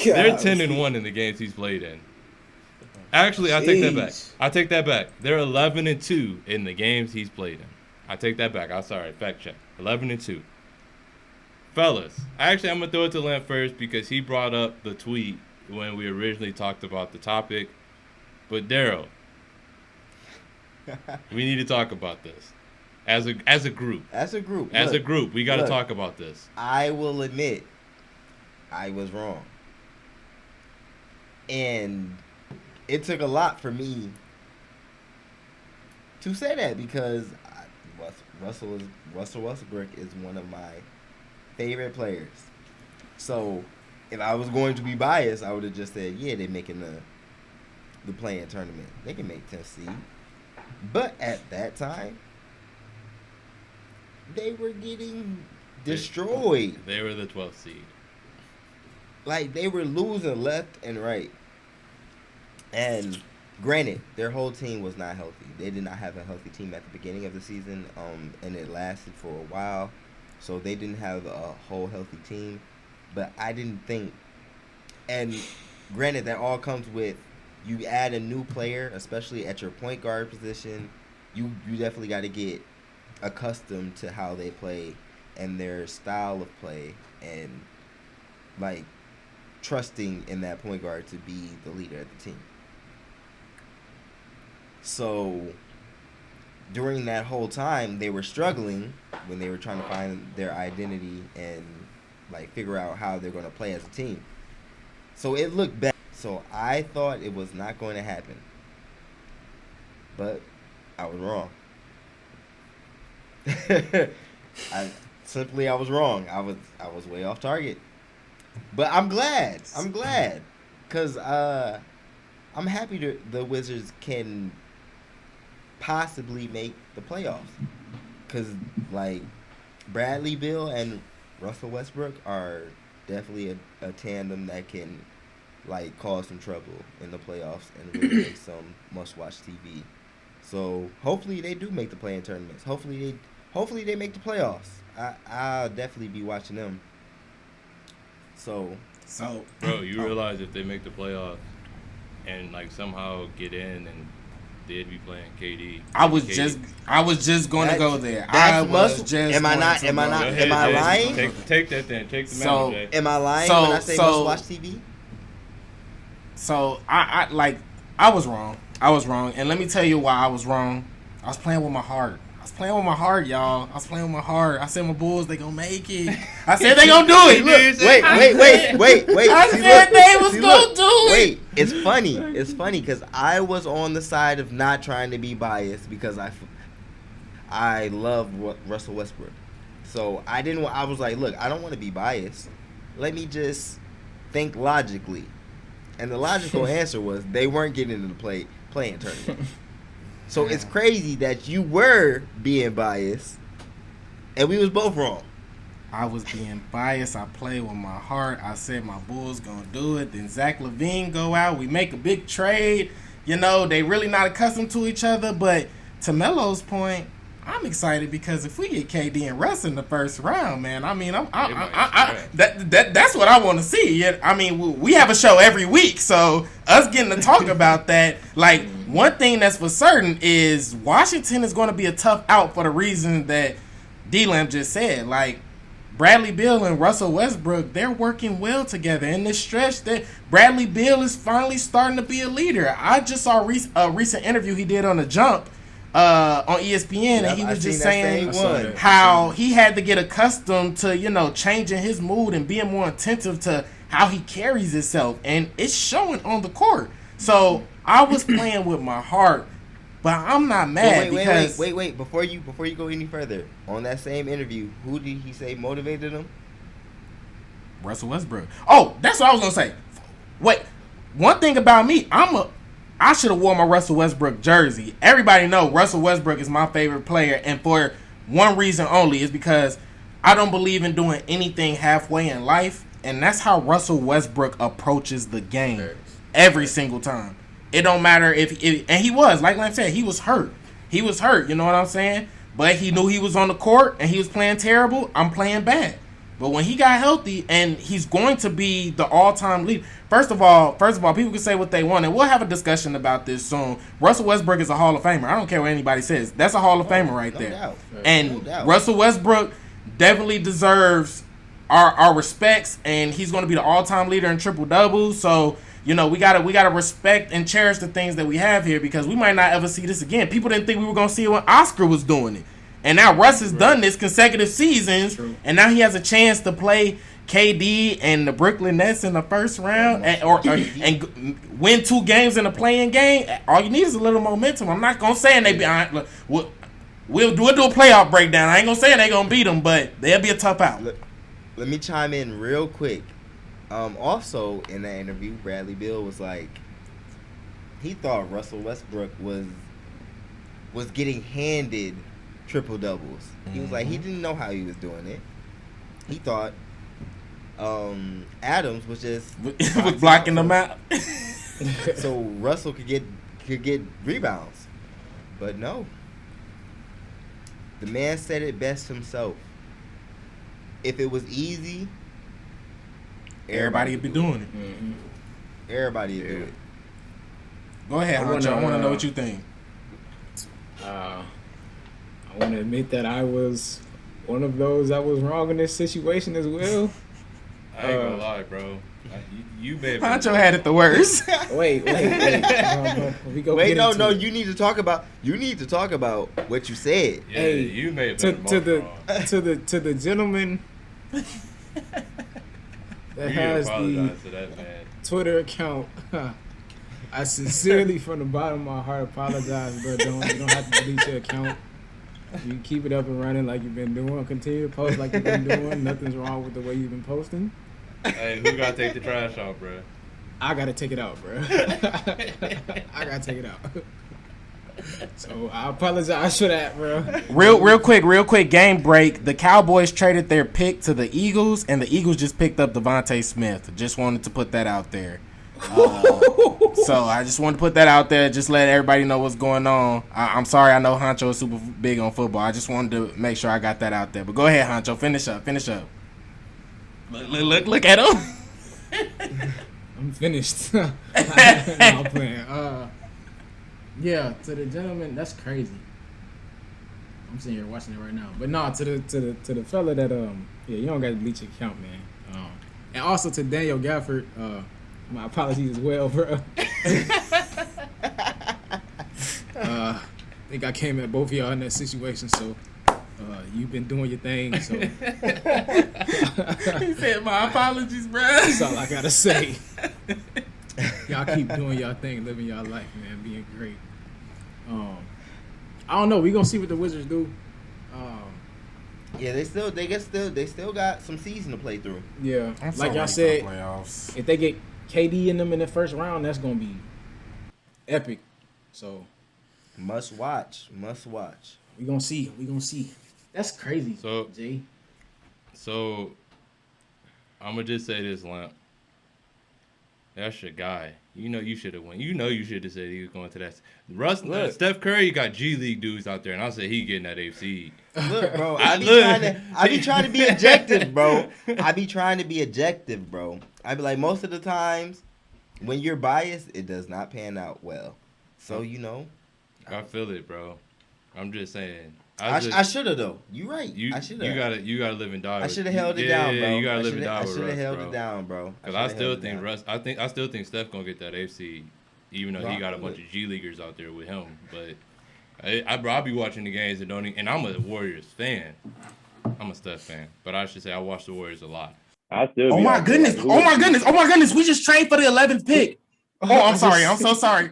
they're 10-1 in the games he's played in. Actually, I take that back. They're 11-2 in the games he's played in. I take that back. I'm sorry. Fact check. 11-2. Fellas, actually, I'm going to throw it to Lynn first because he brought up the tweet when we originally talked about the topic. But, Daryl, we need to talk about this. As a group. As a group, we got to talk about this. I will admit, I was wrong. And it took a lot for me to say that because Russell Westbrook is one of my favorite players. So if I was going to be biased, I would have just said, yeah, they're making the play-in tournament. They can make 10th seed. But at that time, they were getting destroyed. They were the 12th seed. Like, they were losing left and right. And granted, their whole team was not healthy. They did not have a healthy team at the beginning of the season, and it lasted for a while. So they didn't have a whole healthy team. But I didn't think, and granted, that all comes with, you add a new player, especially at your point guard position, you definitely got to get accustomed to how they play and their style of play, and like trusting in that point guard to be the leader of the team. So during that whole time, they were struggling when they were trying to find their identity and like figure out how they're going to play as a team. So it looked bad. So I thought it was not going to happen, but I was wrong. I was wrong. I was way off target, but I'm glad, because I'm happy the Wizards can possibly make the playoffs, because like Bradley Beal and Russell Westbrook are definitely a tandem that can like cause some trouble in the playoffs and really make some must-watch TV. So hopefully they do make the play-in tournaments. Hopefully they make the playoffs. I'll definitely be watching them. So bro, you realize if they make the playoffs and like somehow get in and they'd be playing KD. I was just going to go there. Am I lying? Take that then. Take the mantle, Jay. Am I lying when I say must watch TV? So I was wrong. And let me tell you why I was wrong. I was playing with my heart. Y'all. I was playing with my heart. I said my Bulls, they gonna make it. I said they gonna do it. Wait. I said they was gonna do it. Wait, it's funny because I was on the side of not trying to be biased because I love Russell Westbrook. So I was like, look, I don't want to be biased. Let me just think logically. And the logical answer was they weren't getting into the play-in tournament. So it's crazy that you were being biased, and we was both wrong. I was being biased. I played with my heart. I said my Bulls gonna do it. Then Zach LaVine go out. We make a big trade. You know, they really not accustomed to each other. But to Melo's point, I'm excited because if we get KD and Russ in the first round, man, I mean, that's what I want to see. Yeah, I mean, we have a show every week, so us getting to talk about that, like, one thing that's for certain is Washington is going to be a tough out for the reason that D-Lamb just said. Like, Bradley Beal and Russell Westbrook, they're working well together. In this stretch, that Bradley Beal is finally starting to be a leader. I just saw a recent interview he did on The Jump on ESPN, and he was just saying how he had to get accustomed to, you know, changing his mood and being more attentive to how he carries himself, and it's showing on the court. So I was playing with my heart, but I'm not mad because wait. Before you go any further, on that same interview, who did he say motivated him? Russell Westbrook. Oh, that's what I was gonna say. Wait, one thing about me, I should have worn my Russell Westbrook jersey. Everybody know Russell Westbrook is my favorite player, and for one reason only, is because I don't believe in doing anything halfway in life, and that's how Russell Westbrook approaches the game every single time. It don't matter and he was, like I said, he was hurt. You know what I'm saying? But he knew he was on the court, and he was playing terrible. I'm playing bad. But when he got healthy, and he's going to be the all-time leader. First of all, people can say what they want, and we'll have a discussion about this soon. Russell Westbrook is a Hall of Famer. I don't care what anybody says. That's a Hall of Famer right there. Doubt. And Russell Westbrook definitely deserves our respects, and he's going to be the all-time leader in triple-doubles. So, you know, we gotta respect and cherish the things that we have here, because we might not ever see this again. People didn't think we were going to see it when Oscar was doing it. And now Russ has done this consecutive seasons, and now he has a chance to play KD and the Brooklyn Nets in the first round, and win 2 games in a play-in game. All you need is a little momentum. I'm not gonna say they behind. We'll do a playoff breakdown. I ain't gonna say they gonna beat them, but they'll be a tough out. Let me chime in real quick. Also in that interview, Bradley Beal was like, he thought Russell Westbrook was getting handed triple doubles. He was like, he didn't know how he was doing it. He thought Adams was just was blocking them out. so Russell could get rebounds. But no. The man said it best himself. If it was easy, Everybody would be doing it. Mm-hmm. Everybody would do it. Go ahead, Huncho. I want to know what you think. I want to admit that I was one of those that was wrong in this situation as well. I ain't gonna lie, bro. You may have Huncho had it the worst. Wait. Wait, no. You need to talk about what you said. Yeah, Hey, you may have to been wrong. the gentleman that We has apologize the to that man. Twitter account. I sincerely, from the bottom of my heart, apologize, bro. You don't have to delete your account. You keep it up and running like you've been doing. Continue to post like you've been doing. Nothing's wrong with the way you've been posting. Hey, who gotta take the trash out, bro? I gotta take it out, bro. I gotta take it out. So I apologize for that, bro. Real quick, game break. The Cowboys traded their pick to the Eagles, and the Eagles just picked up Devontae Smith. Just wanted to put that out there. So I just wanted to put that out there, just let everybody know what's going on. I'm sorry, I know Huncho is super big on football. I just wanted to make sure I got that out there. But go ahead, Huncho, finish up. Look at him. I'm finished. No, I'm playing. Yeah, to the gentleman, that's crazy. I'm sitting here watching it right now. But no, to the fella that you don't got to bleach your account, man. And also to Daniel Gafford, my apologies as well, bro. I think I came at both of y'all in that situation, so you've been doing your thing. So He said, "My apologies, bro." that's all I gotta say. Y'all keep doing y'all thing, living y'all life, man, being great. I don't know. We gonna see what the Wizards do. Yeah, they still got some season to play through. Yeah, I'm so like y'all ready for said, playoffs. if they get KD in them in the first round, that's gonna be epic. So Must watch. we gonna see. That's crazy. So- Jay. So, I'm gonna just say this, Lamp. That's your guy. You know you should have won. You know you should have said he was going to that. Steph Curry got G League dudes out there, and I said he getting that AFC. Look, bro, I be trying to be objective, bro. I be like, most of the times when you're biased, it does not pan out well. So I feel it, bro. I'm just saying. I should have though. You right. I should have. You gotta live and die. I should have held it down, bro. You gotta live and die I with should have Russ, held bro. it down, bro. Because I still think Russ. I still think Steph gonna get that AFC, even though he got a bunch of G Leaguers out there with him. But I'll be watching the games and I'm a Warriors fan. I'm a Steph fan, but I should say I watch the Warriors a lot. I still. Oh my goodness! We just traded for the 11th pick. Oh, I'm sorry. I'm so sorry.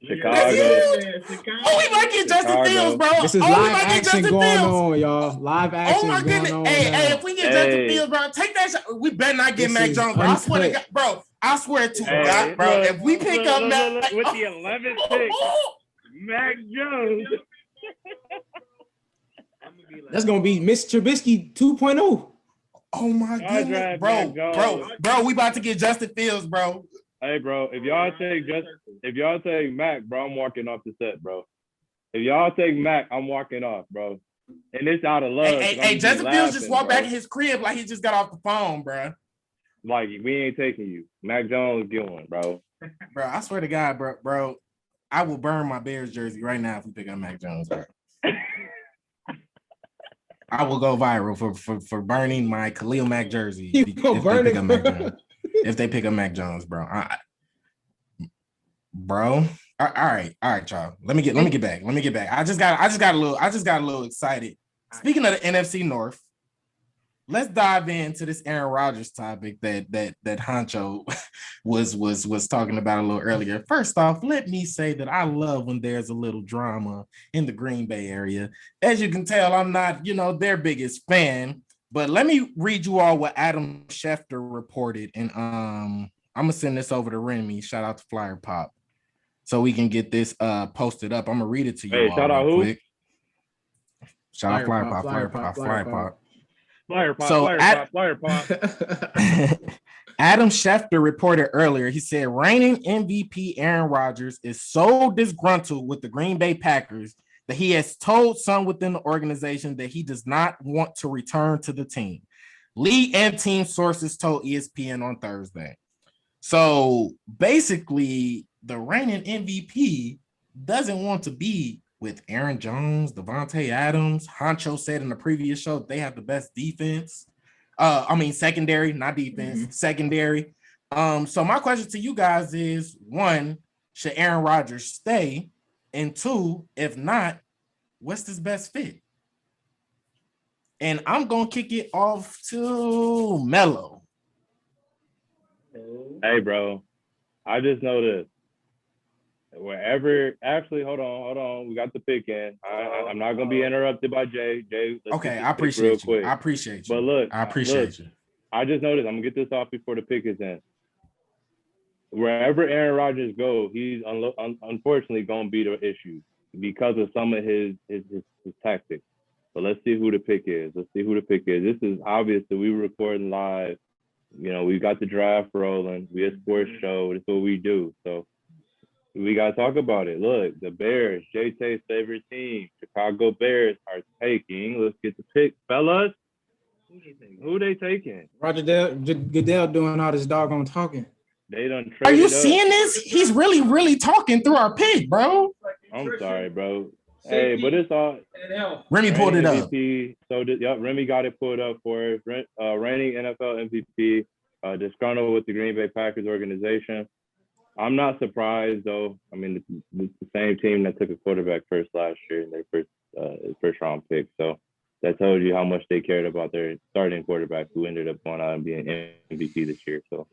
Chicago. Oh, we might get Justin Fields, bro. This is we live might get action Justin going Fields. on, y'all. Live action. Oh my goodness! Going on Hey, now. if we get Justin Fields, bro, take that shot. We better not get This Mac is Jones, bro. I swear to uncut. God, bro. I swear to Hey, God, bro. look, If we pick up Mac with the 11th pick, Mac Jones. That's gonna be Miss Trubisky 2.0. oh my I goodness, drive bro, Mac Jones. bro. We about to get Justin Fields, bro. Hey, bro, if y'all take Mac, bro, I'm walking off the set, bro. If y'all take Mac, I'm walking off, bro. And it's out of love. Hey, Justin Fields just walked bro. back in his crib like he just got off the phone, bro. Like, we ain't taking you. Mac Jones going, bro. Bro, I swear to God, bro, I will burn my Bears jersey right now if we pick up Mac Jones, bro. I will go viral for burning my Khalil Mack jersey You if go they burn pick it, up Mac Jones. If they pick up Mac Jones, bro. Bro. All right, y'all. Let me get back. I just got a little excited. Speaking of the NFC North, let's dive into this Aaron Rodgers topic that Huncho was talking about a little earlier. First off, let me say that I love when there's a little drama in the Green Bay area. As you can tell, I'm not, their biggest fan, but let me read you all what Adam Schefter reported, and I'm gonna send this over to Remy. Shout out to Flyyr Pop, so we can get this posted up. I'm gonna read it to you. Hey, all shout out real who? quick. Shout out Flyyr Pop. Flyer pop, So flyer pop. Adam Schefter reported earlier, he said reigning MVP Aaron Rodgers is so disgruntled with the Green Bay Packers that he has told some within the organization that he does not want to return to the team. League and team sources told ESPN on Thursday. So basically, the reigning MVP doesn't want to be with Aaron Jones, Devontae Adams. Huncho said in the previous show that they have the best defense. Secondary, not defense, secondary. So my question to you guys is, one, should Aaron Rodgers stay? And two, if not, what's his best fit? And I'm going to kick it off to Melo. Hey, bro, I just know this. Actually, hold on. We got the pick in. I'm not going to be interrupted by Jay. Okay, I appreciate you. But look, I appreciate you. I just know this. I'm going to get this off before the pick is in. Wherever Aaron Rodgers goes, he's unfortunately going to be the issue because of some of his tactics. But let's see who the pick is. This is obvious that we were recording live. You know, we got the draft rolling. We a sports show. That's what we do. So we got to talk about it. Look, the Bears, Jay-Tay's favorite team, Chicago Bears are taking. Let's get the pick, fellas. Who they taking? Roger Goodell doing all this doggone talking. They done traded. Are you seeing this? He's really, really talking through our pick, bro. I'm sorry, bro. Hey, but it's all. Remy pulled it up. Remy got it pulled up for us. Reigning NFL MVP, disgruntled with the Green Bay Packers organization. I'm not surprised though. I mean, it's the same team that took a quarterback first last year in their first round pick. So that tells you how much they cared about their starting quarterback, who ended up going out and being MVP this year. So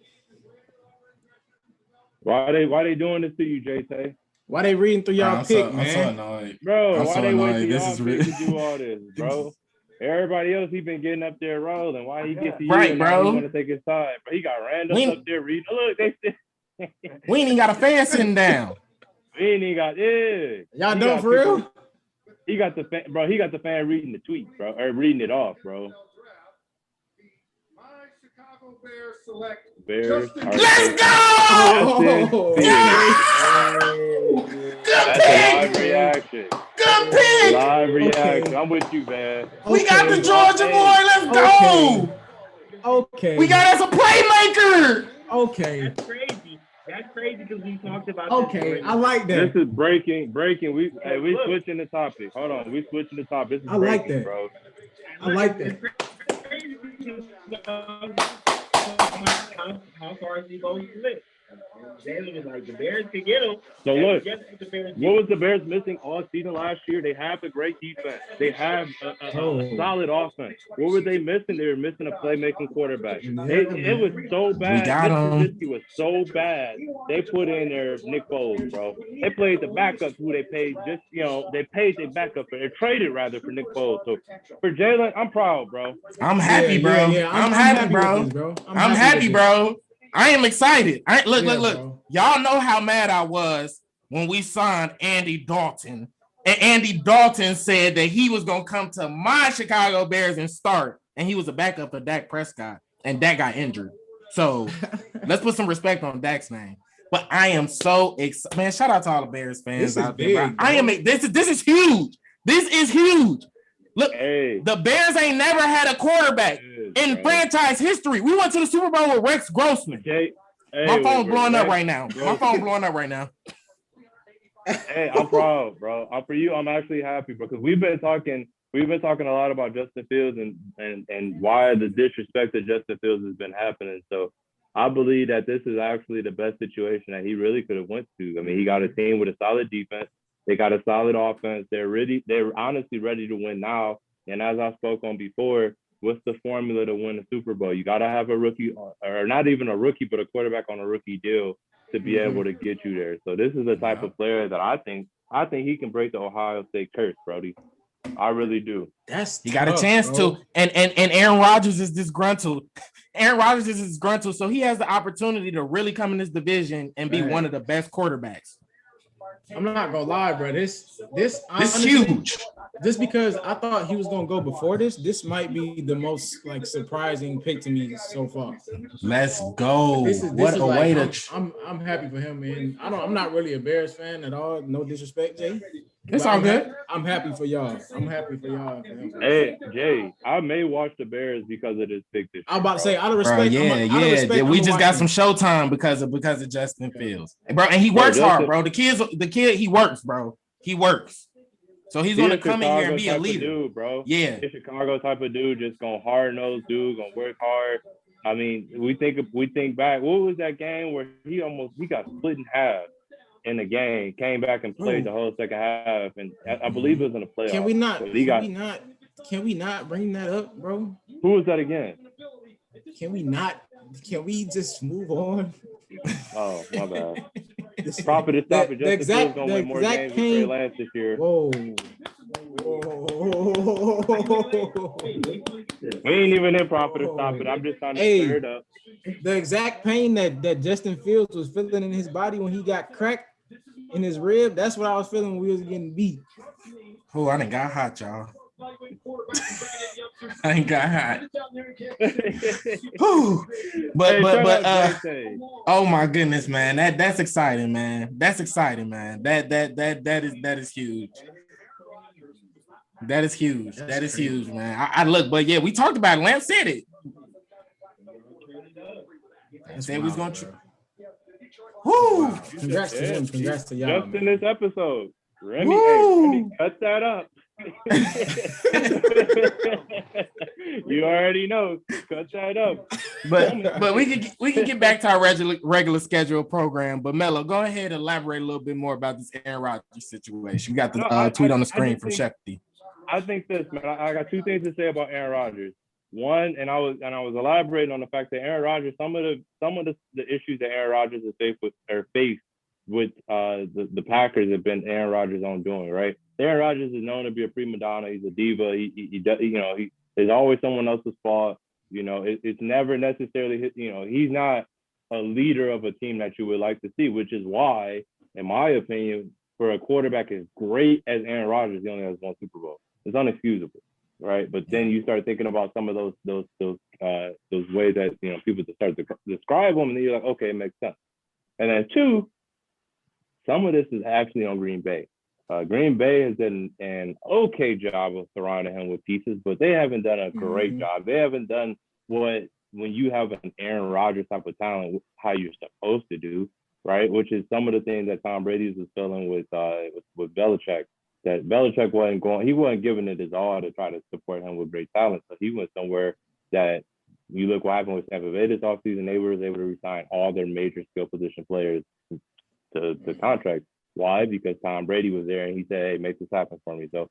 why they doing this to you, Jay-Tay? Why they reading through y'all pick, man? I'm so annoyed. Bro, why they wait till y'all pick to do all this, bro? Everybody else, he been getting up there rolling. Why he get to you and bro? He want to take his side? But he got random up there reading. Look, we ain't even got a fan sitting down. We ain't even got Y'all done for real? He got the fan, bro. He got the fan reading the tweet, bro, or reading it off, bro. Bears. Let's go! That's a live reaction. Good pick. Live reaction. I'm with you, man. We got the Georgia boy. Let's go. Okay. We got us a playmaker. Okay. That's crazy because we talked about. Okay, I like that. This is breaking. We switching the topic. Hold on, we switching the topic. This is I like breaking, that, bro. I like that. How far is he going to live? Jalen was like, the Bears could get him. So look, what was the Bears missing all season last year? They have a great defense. They have a solid offense. What were they missing? They were missing a playmaking quarterback. It was so bad. We got him. It was so bad. They put in their Nick Foles, bro. They played the backup who they paid they paid their backup for. They traded rather for Nick Foles. So for Jalen, I'm proud, bro. I'm happy, bro. Yeah, I'm happy, bro. I'm happy, bro. I am excited. Look. Y'all know how mad I was when we signed Andy Dalton. And Andy Dalton said that he was going to come to my Chicago Bears and start. And he was a backup for Dak Prescott. And Dak got injured. So let's put some respect on Dak's name. But I am so excited. Man, shout out to all the Bears fans out there. This is huge. This is huge. Look, the Bears ain't never had a quarterback in franchise history. We went to the Super Bowl with Rex Grossman. My phone's blowing up right now. Hey, I'm proud, bro. For you, I'm actually happy because we've been talking a lot about Justin Fields and why the disrespect that Justin Fields has been happening. So I believe that this is actually the best situation that he really could have went to. I mean, he got a team with a solid defense. They got a solid offense. They're honestly ready to win now. And as I spoke on before, what's the formula to win a Super Bowl? You got to have a rookie, or not even a rookie, but a quarterback on a rookie deal to be able to get you there. So this is the type of player that I think he can break the Ohio State curse, Brody. I really do. He got a chance to. And Aaron Rodgers is disgruntled. So he has the opportunity to really come in this division and be one of the best quarterbacks. I'm not gonna lie, bro. This honestly, huge. Just because I thought he was gonna go before this might be the most like surprising pick to me so far. Let's go. This is What a like, way to. I'm happy for him, man. I'm not really a Bears fan at all. No disrespect, Jay. It's all good. I'm happy for y'all. I'm happy for y'all. Hey, Jay, I may watch the Bears because of this pick this year. I'm about to say, out of respect, yeah. We just got some showtime because of Justin Fields, bro. And he works hard, bro. The kid, he works, bro. He works. So he's gonna come in here and be a leader, dude, bro. Yeah, he's a Chicago type of dude, just gonna hard nose dude, gonna work hard. I mean, we think back. What was that game where he got split in half in the game? Came back and played the whole second half, and I believe it was in the playoffs. Can we not bring that up, bro? Who was that again? Can we just move on? Oh, my bad. Profit is stopping. Justin Fields gonna win more games than Trey Lance this year. Whoa. We ain't even in profit or stop it. I'm just trying to stir it up. The exact pain that Justin Fields was feeling in his body when he got cracked in his rib, that's what I was feeling when we was getting beat. Oh, I done got hot, y'all. I ain't got hot. but oh my goodness, man. That's exciting, man. That is huge. That is huge. That is huge, man. I look, but yeah, we talked about it. Lance said it. Said we was gonna Congrats to him. Congrats to y'all. Just in this episode. Remy, cut that up. You already know. Cut that up. But we can get back to our regular schedule program. But Melo, go ahead and elaborate a little bit more about this Aaron Rodgers situation. You got the tweet on the screen from Shefty. I think this, man. I got two things to say about Aaron Rodgers. One, and I was elaborating on the fact that Aaron Rodgers, some of the issues that Aaron Rodgers has faced with the Packers have been Aaron Rodgers' own doing, right? Aaron Rodgers is known to be a prima donna. He's a diva. There's always someone else's fault. It's never necessarily his. He's not a leader of a team that you would like to see, which is why, in my opinion, for a quarterback as great as Aaron Rodgers, he only has one Super Bowl. It's unexcusable, right? But then you start thinking about some of those ways that people start to describe them, and then you're like, okay, it makes sense. And then two, some of this is actually on Green Bay. Green Bay has done an okay job of surrounding him with pieces, but they haven't done a great job. They haven't done what, when you have an Aaron Rodgers type of talent, how you're supposed to do, right? Which is some of the things that Tom Brady was feeling with Belichick. That Belichick wasn't giving it his all to try to support him with great talent. So he went somewhere that, you look what happened with Tampa Bay this offseason, they were able to resign all their major skill position players to contract. Why? Because Tom Brady was there and he said, hey, make this happen for me. So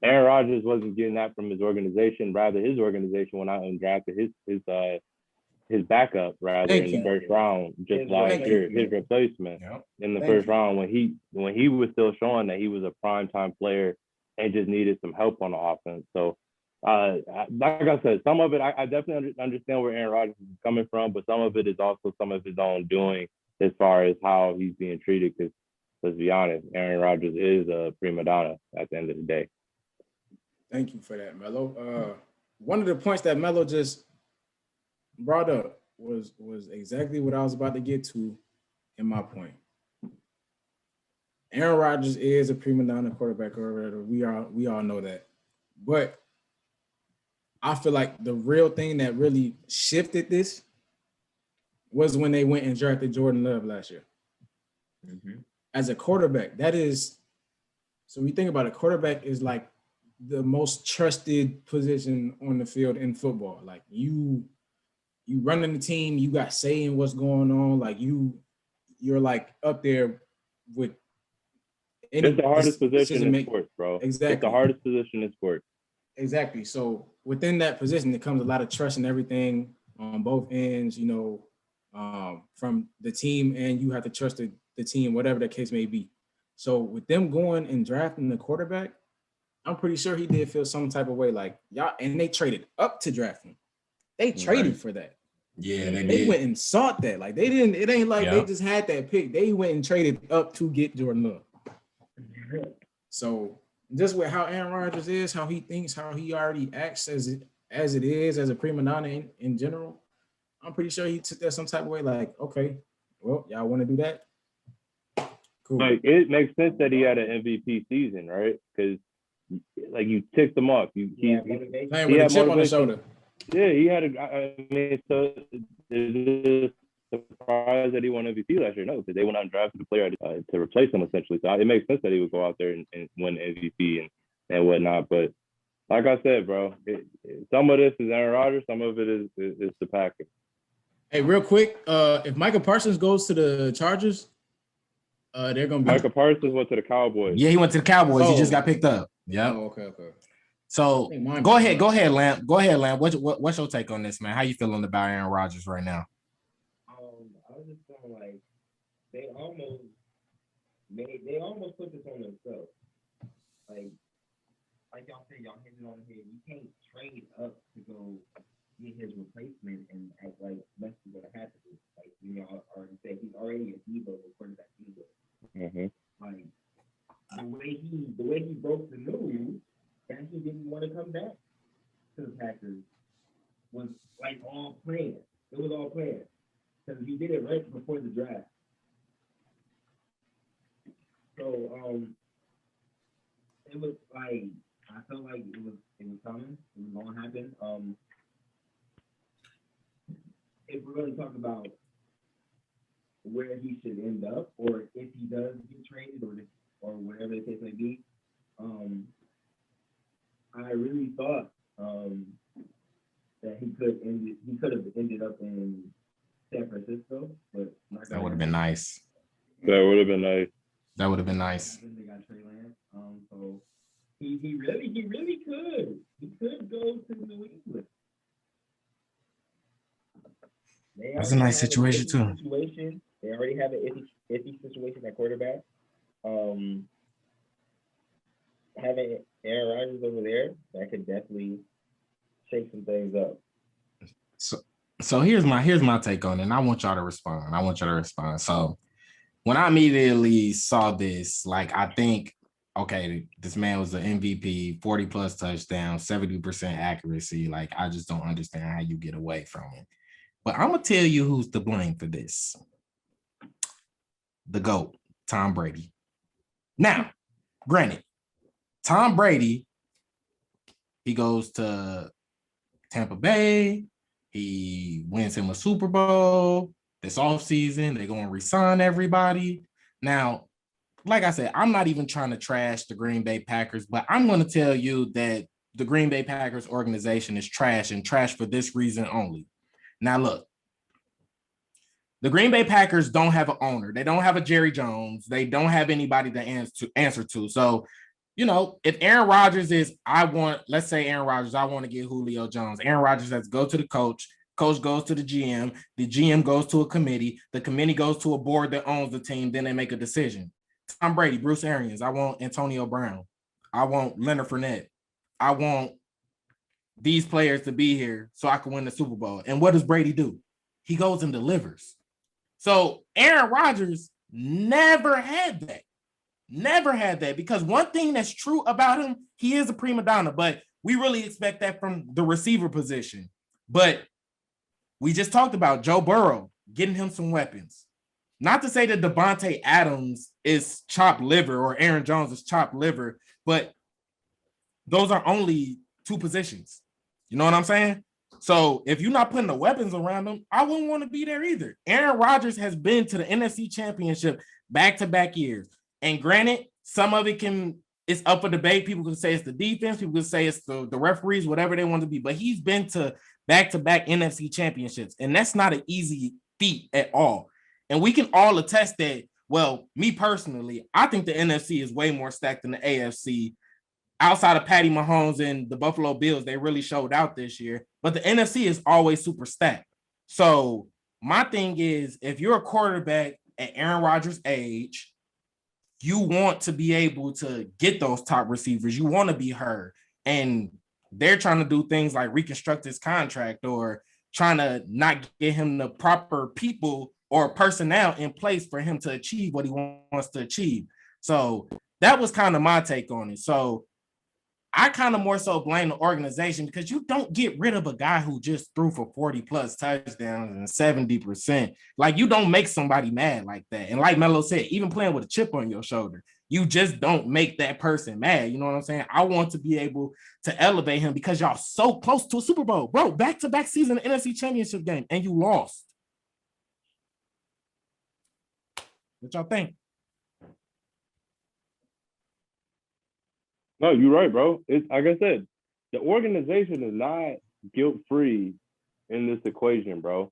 Aaron Rodgers wasn't getting that from his organization. Rather, his organization went out and drafted his backup in the first round, just last year, his replacement in the first round when he was still showing that he was a primetime player and just needed some help on the offense. So like I said, some of it I definitely understand where Aaron Rodgers is coming from, but some of it is also some of his own doing as far as how he's being treated. Because let's be honest, Aaron Rodgers is a prima donna at the end of the day. Thank you for that, Melo. One of the points that Melo just brought up was exactly what I was about to get to in my point. Aaron Rodgers is a prima donna quarterback, or we all know that. But I feel like the real thing that really shifted this was when they went and drafted Jordan Love last year. As a quarterback, so we think about it, quarterback is like the most trusted position on the field in football. Like you running the team, you got say in what's going on. Like you're like up there with it's the hardest position in sports, bro. Exactly. It's the hardest position in sports. Exactly. So within that position, there comes a lot of trust and everything on both ends, from the team, and you have to trust the team, whatever the case may be. So with them going and drafting the quarterback, I'm pretty sure he did feel some type of way, like y'all, and they traded up to draft him. They traded for that. Yeah, they went and sought that. Like they didn't. It ain't like they just had that pick. They went and traded up to get Jordan Love. So just with how Aaron Rodgers is, how he thinks, how he already acts as it is as a prima donna in general, I'm pretty sure he took that some type of way. Like, okay, well, y'all want to do that? Cool. Like it makes sense that he had an MVP season, right? Because like you ticked him off. He playing with a chip on the shoulder. Yeah, he had I mean, so it's surprised that he won MVP last year. No, because they went out and drafted a player to replace him essentially. So it makes sense that he would go out there and win MVP and whatnot. But like I said, bro, some of this is Aaron Rodgers, some of it is the Packers. Hey, real quick, if Michael Parsons goes to the Chargers, they're gonna be. Michael Parsons went to the Cowboys. Yeah, he went to the Cowboys. He just got picked up. Yeah. Oh, okay. So go ahead, Lamp. What's your take on this, man? How you feeling about Aaron Rodgers right now? I was just feeling like they almost put this on themselves. Like y'all said, y'all hit it on the head. You can't trade up to go get his replacement and act like that's gonna happen. Like y'all already said, he's already a diva, according to that diva. Mm-hmm. Like the way he broke the news that he didn't want to come back to the Packers was like all planned. It was all planned because he did it right before the draft. So it was like I felt like it was coming. It was going to happen. If we're going to talk about where he should end up, or if he does get traded, or whatever the case may be, I really thought that he could have ended up in San Francisco, but that would have been nice. That would have been nice. That would have been nice. They got Trey Lance, so he really could. He could go to New England. That's a nice situation too. They already have an iffy situation at quarterback. Having Aaron Rodgers over there, that could definitely shake some things up. So here's my take on it, and I want y'all to respond. So when I immediately saw this, like I think, okay, this man was an MVP, 40 plus touchdowns, 70% accuracy. Like I just don't understand how you get away from it. But I'm gonna tell you who's to blame for this. The GOAT, Tom Brady. Now, granted, Tom Brady, he goes to Tampa Bay. He wins him a Super Bowl this offseason. They're going to resign everybody. Now, like I said, I'm not even trying to trash the Green Bay Packers, but I'm going to tell you that the Green Bay Packers organization is trash, and trash for this reason only. Now, look, the Green Bay Packers don't have an owner. They don't have a Jerry Jones. They don't have anybody to answer to. So, you know, if Aaron Rodgers let's say Aaron Rodgers, I want to get Julio Jones. Aaron Rodgers has to go to the coach. Coach goes to the GM. The GM goes to a committee. The committee goes to a board that owns the team. Then they make a decision. Tom Brady, Bruce Arians. I want Antonio Brown. I want Leonard Fournette. I want these players to be here so I can win the Super Bowl. And what does Brady do? He goes and delivers. So Aaron Rodgers never had that. Never had that, because one thing that's true about him, he is a prima donna, but we really expect that from the receiver position. But we just talked about Joe Burrow getting him some weapons. Not to say that Devontae Adams is chopped liver or Aaron Jones is chopped liver, but those are only two positions. You know what I'm saying? So if you're not putting the weapons around them, I wouldn't want to be there either. Aaron Rodgers has been to the NFC Championship back-to-back years. And granted, some of it it's up for debate. People can say it's the defense. People can say it's the referees, whatever they want to be. But he's been to back-to-back NFC championships. And that's not an easy feat at all. And we can all attest that, well, me personally, I think the NFC is way more stacked than the AFC. Outside of Patty Mahomes and the Buffalo Bills, they really showed out this year. But the NFC is always super stacked. So my thing is, if you're a quarterback at Aaron Rodgers' age, you want to be able to get those top receivers. You want to be heard. And they're trying to do things like reconstruct his contract or trying to not get him the proper people or personnel in place for him to achieve what he wants to achieve. So That was kind of my take on it. So I kind of more so blame the organization because you don't get rid of a guy who just threw for 40 plus touchdowns and 70%. Like, you don't make somebody mad like that. And like Melo said, even playing with a chip on your shoulder, you just don't make that person mad. You know what I'm saying? I want to be able to elevate him because y'all so close to a Super Bowl. Bro, back-to-back season of NFC Championship game, and you lost. What y'all think? No, you're right, bro. It's like I said, the organization is not guilt-free in this equation, bro.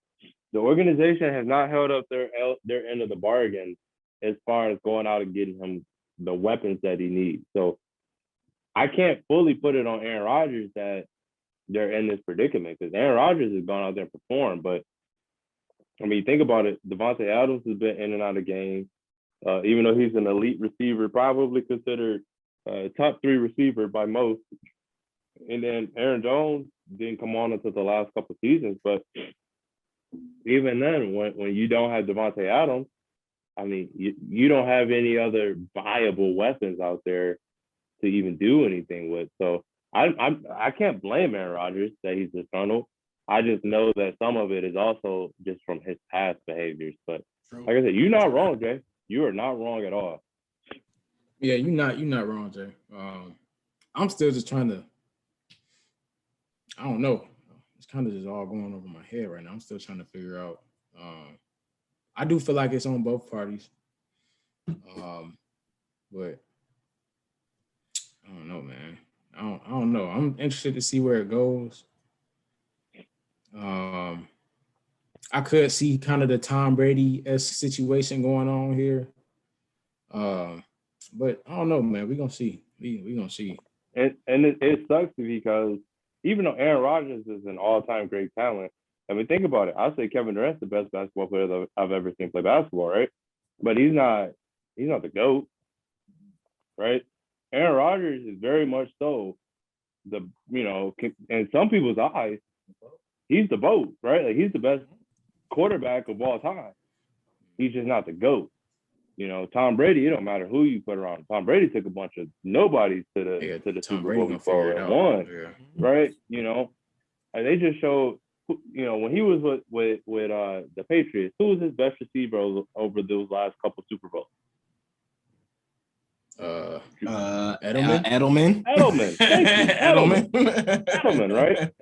The organization has not held up their end of the bargain as far as going out and getting him the weapons that he needs. So I can't fully put it on Aaron Rodgers that they're in this predicament because Aaron Rodgers has gone out there and performed. But I mean, think about it. Devontae Adams has been in and out of games, even though he's an elite receiver, probably considered top 3 receiver by most. And then Aaron Jones didn't come on until the last couple of seasons. But even then, when you don't have Devontae Adams, I mean, you don't have any other viable weapons out there to even do anything with. So I can't blame Aaron Rodgers that he's disgruntled. I just know that some of it is also just from his past behaviors. But like I said, you're not wrong, Jay. You are not wrong at all. Yeah, you're not wrong, Jay. I'm still just trying to. I don't know. It's kind of just all going over my head right now. I'm still trying to figure out. I do feel like it's on both parties. But I don't know, man. I don't know. I'm interested to see where it goes. I could see kind of the Tom Brady-esque situation going on here. But I don't know, man. We're gonna see. We're gonna see. And it sucks because even though Aaron Rodgers is an all-time great talent, I mean, think about it. I'll say Kevin Durant's the best basketball player that I've ever seen play basketball, right? But he's not the GOAT, right? Aaron Rodgers is very much so in some people's eyes, he's the GOAT, right? Like, he's the best quarterback of all time. He's just not the GOAT. Tom Brady, it don't matter who you put around. Tom Brady took a bunch of nobodies to the Super Bowl before and won, right? And they just showed, when he was with the Patriots, who was his best receiver over those last couple Super Bowls? Edelman. Edelman. Thank you. Edelman, right?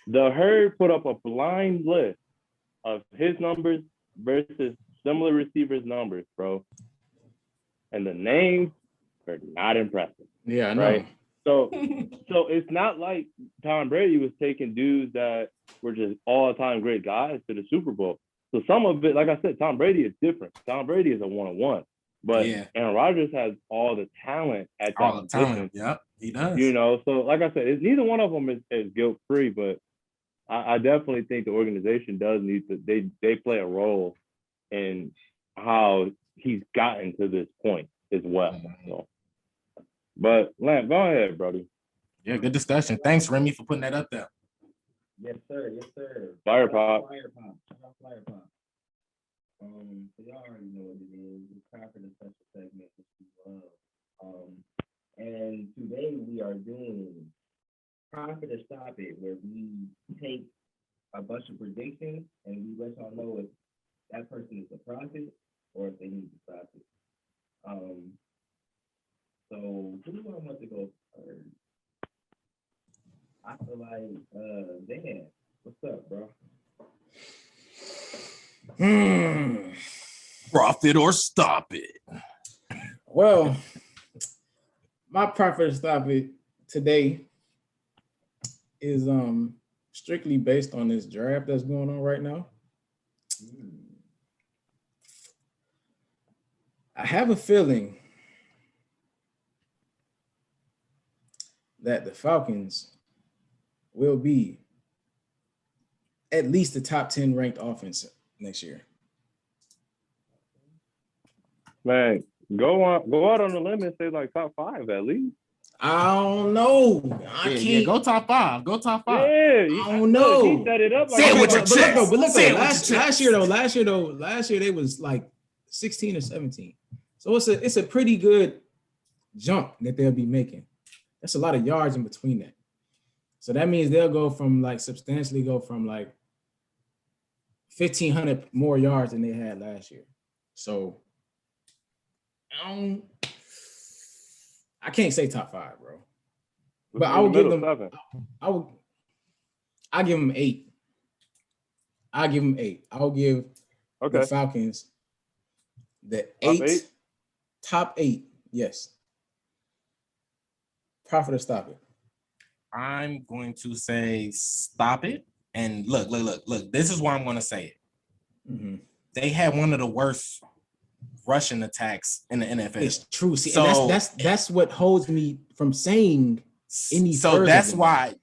The Herd put up a blind list of his numbers versus similar receivers' numbers, bro. And the names are not impressive. Yeah, I know. Right? So it's not like Tom Brady was taking dudes that were just all-time great guys to the Super Bowl. So some of it, like I said, Tom Brady is different. Tom Brady is a one-on-one. But Aaron Rodgers has all the talent at that position. Yep, he does. So like I said, neither one of them is guilt-free, but I definitely think the organization does need to, they play a role in how he's gotten to this point as well. So. But Lamp, go ahead, brother. Yeah, good discussion. Thanks, Remy, for putting that up there. Yes, sir. Yes, sir. Flyyr Pop. Flyyr Pop. So y'all already know what it is. It's time for the special segment, which we love. And today we are doing Time for the Stop It, where we take a bunch of predictions and we let y'all know if that person is a prophet or if they need to stop it. So who do I want to go first? I feel like Dan. What's up, bro? Profit or stop it. Well, my profit or stop it today is strictly based on this draft that's going on right now. I have a feeling that the Falcons will be at least the top 10 ranked offense next year. Man, go out on the limb and say like top 5 at least. I don't know. I can't. Yeah, go top 5. Go top 5. Yeah, I don't know. He set it up. Say it with your chest. Last year they was like 16 or 17. So it's a pretty good jump that they'll be making. That's a lot of yards in between that. So that means they'll go from like substantially go from like 1,500 more yards than they had last year. So I can't say top 5, bro. But I would give them 7. I give them 8. I give them 8. I'll give the Falcons the top 8. Yes. Profit or stop it. I'm going to say stop it. And look. This is why I'm going to say it. Mm-hmm. They had one of the worst rushing attacks in the NFL. It's true. See, so, and that's what holds me from saying any. So that's why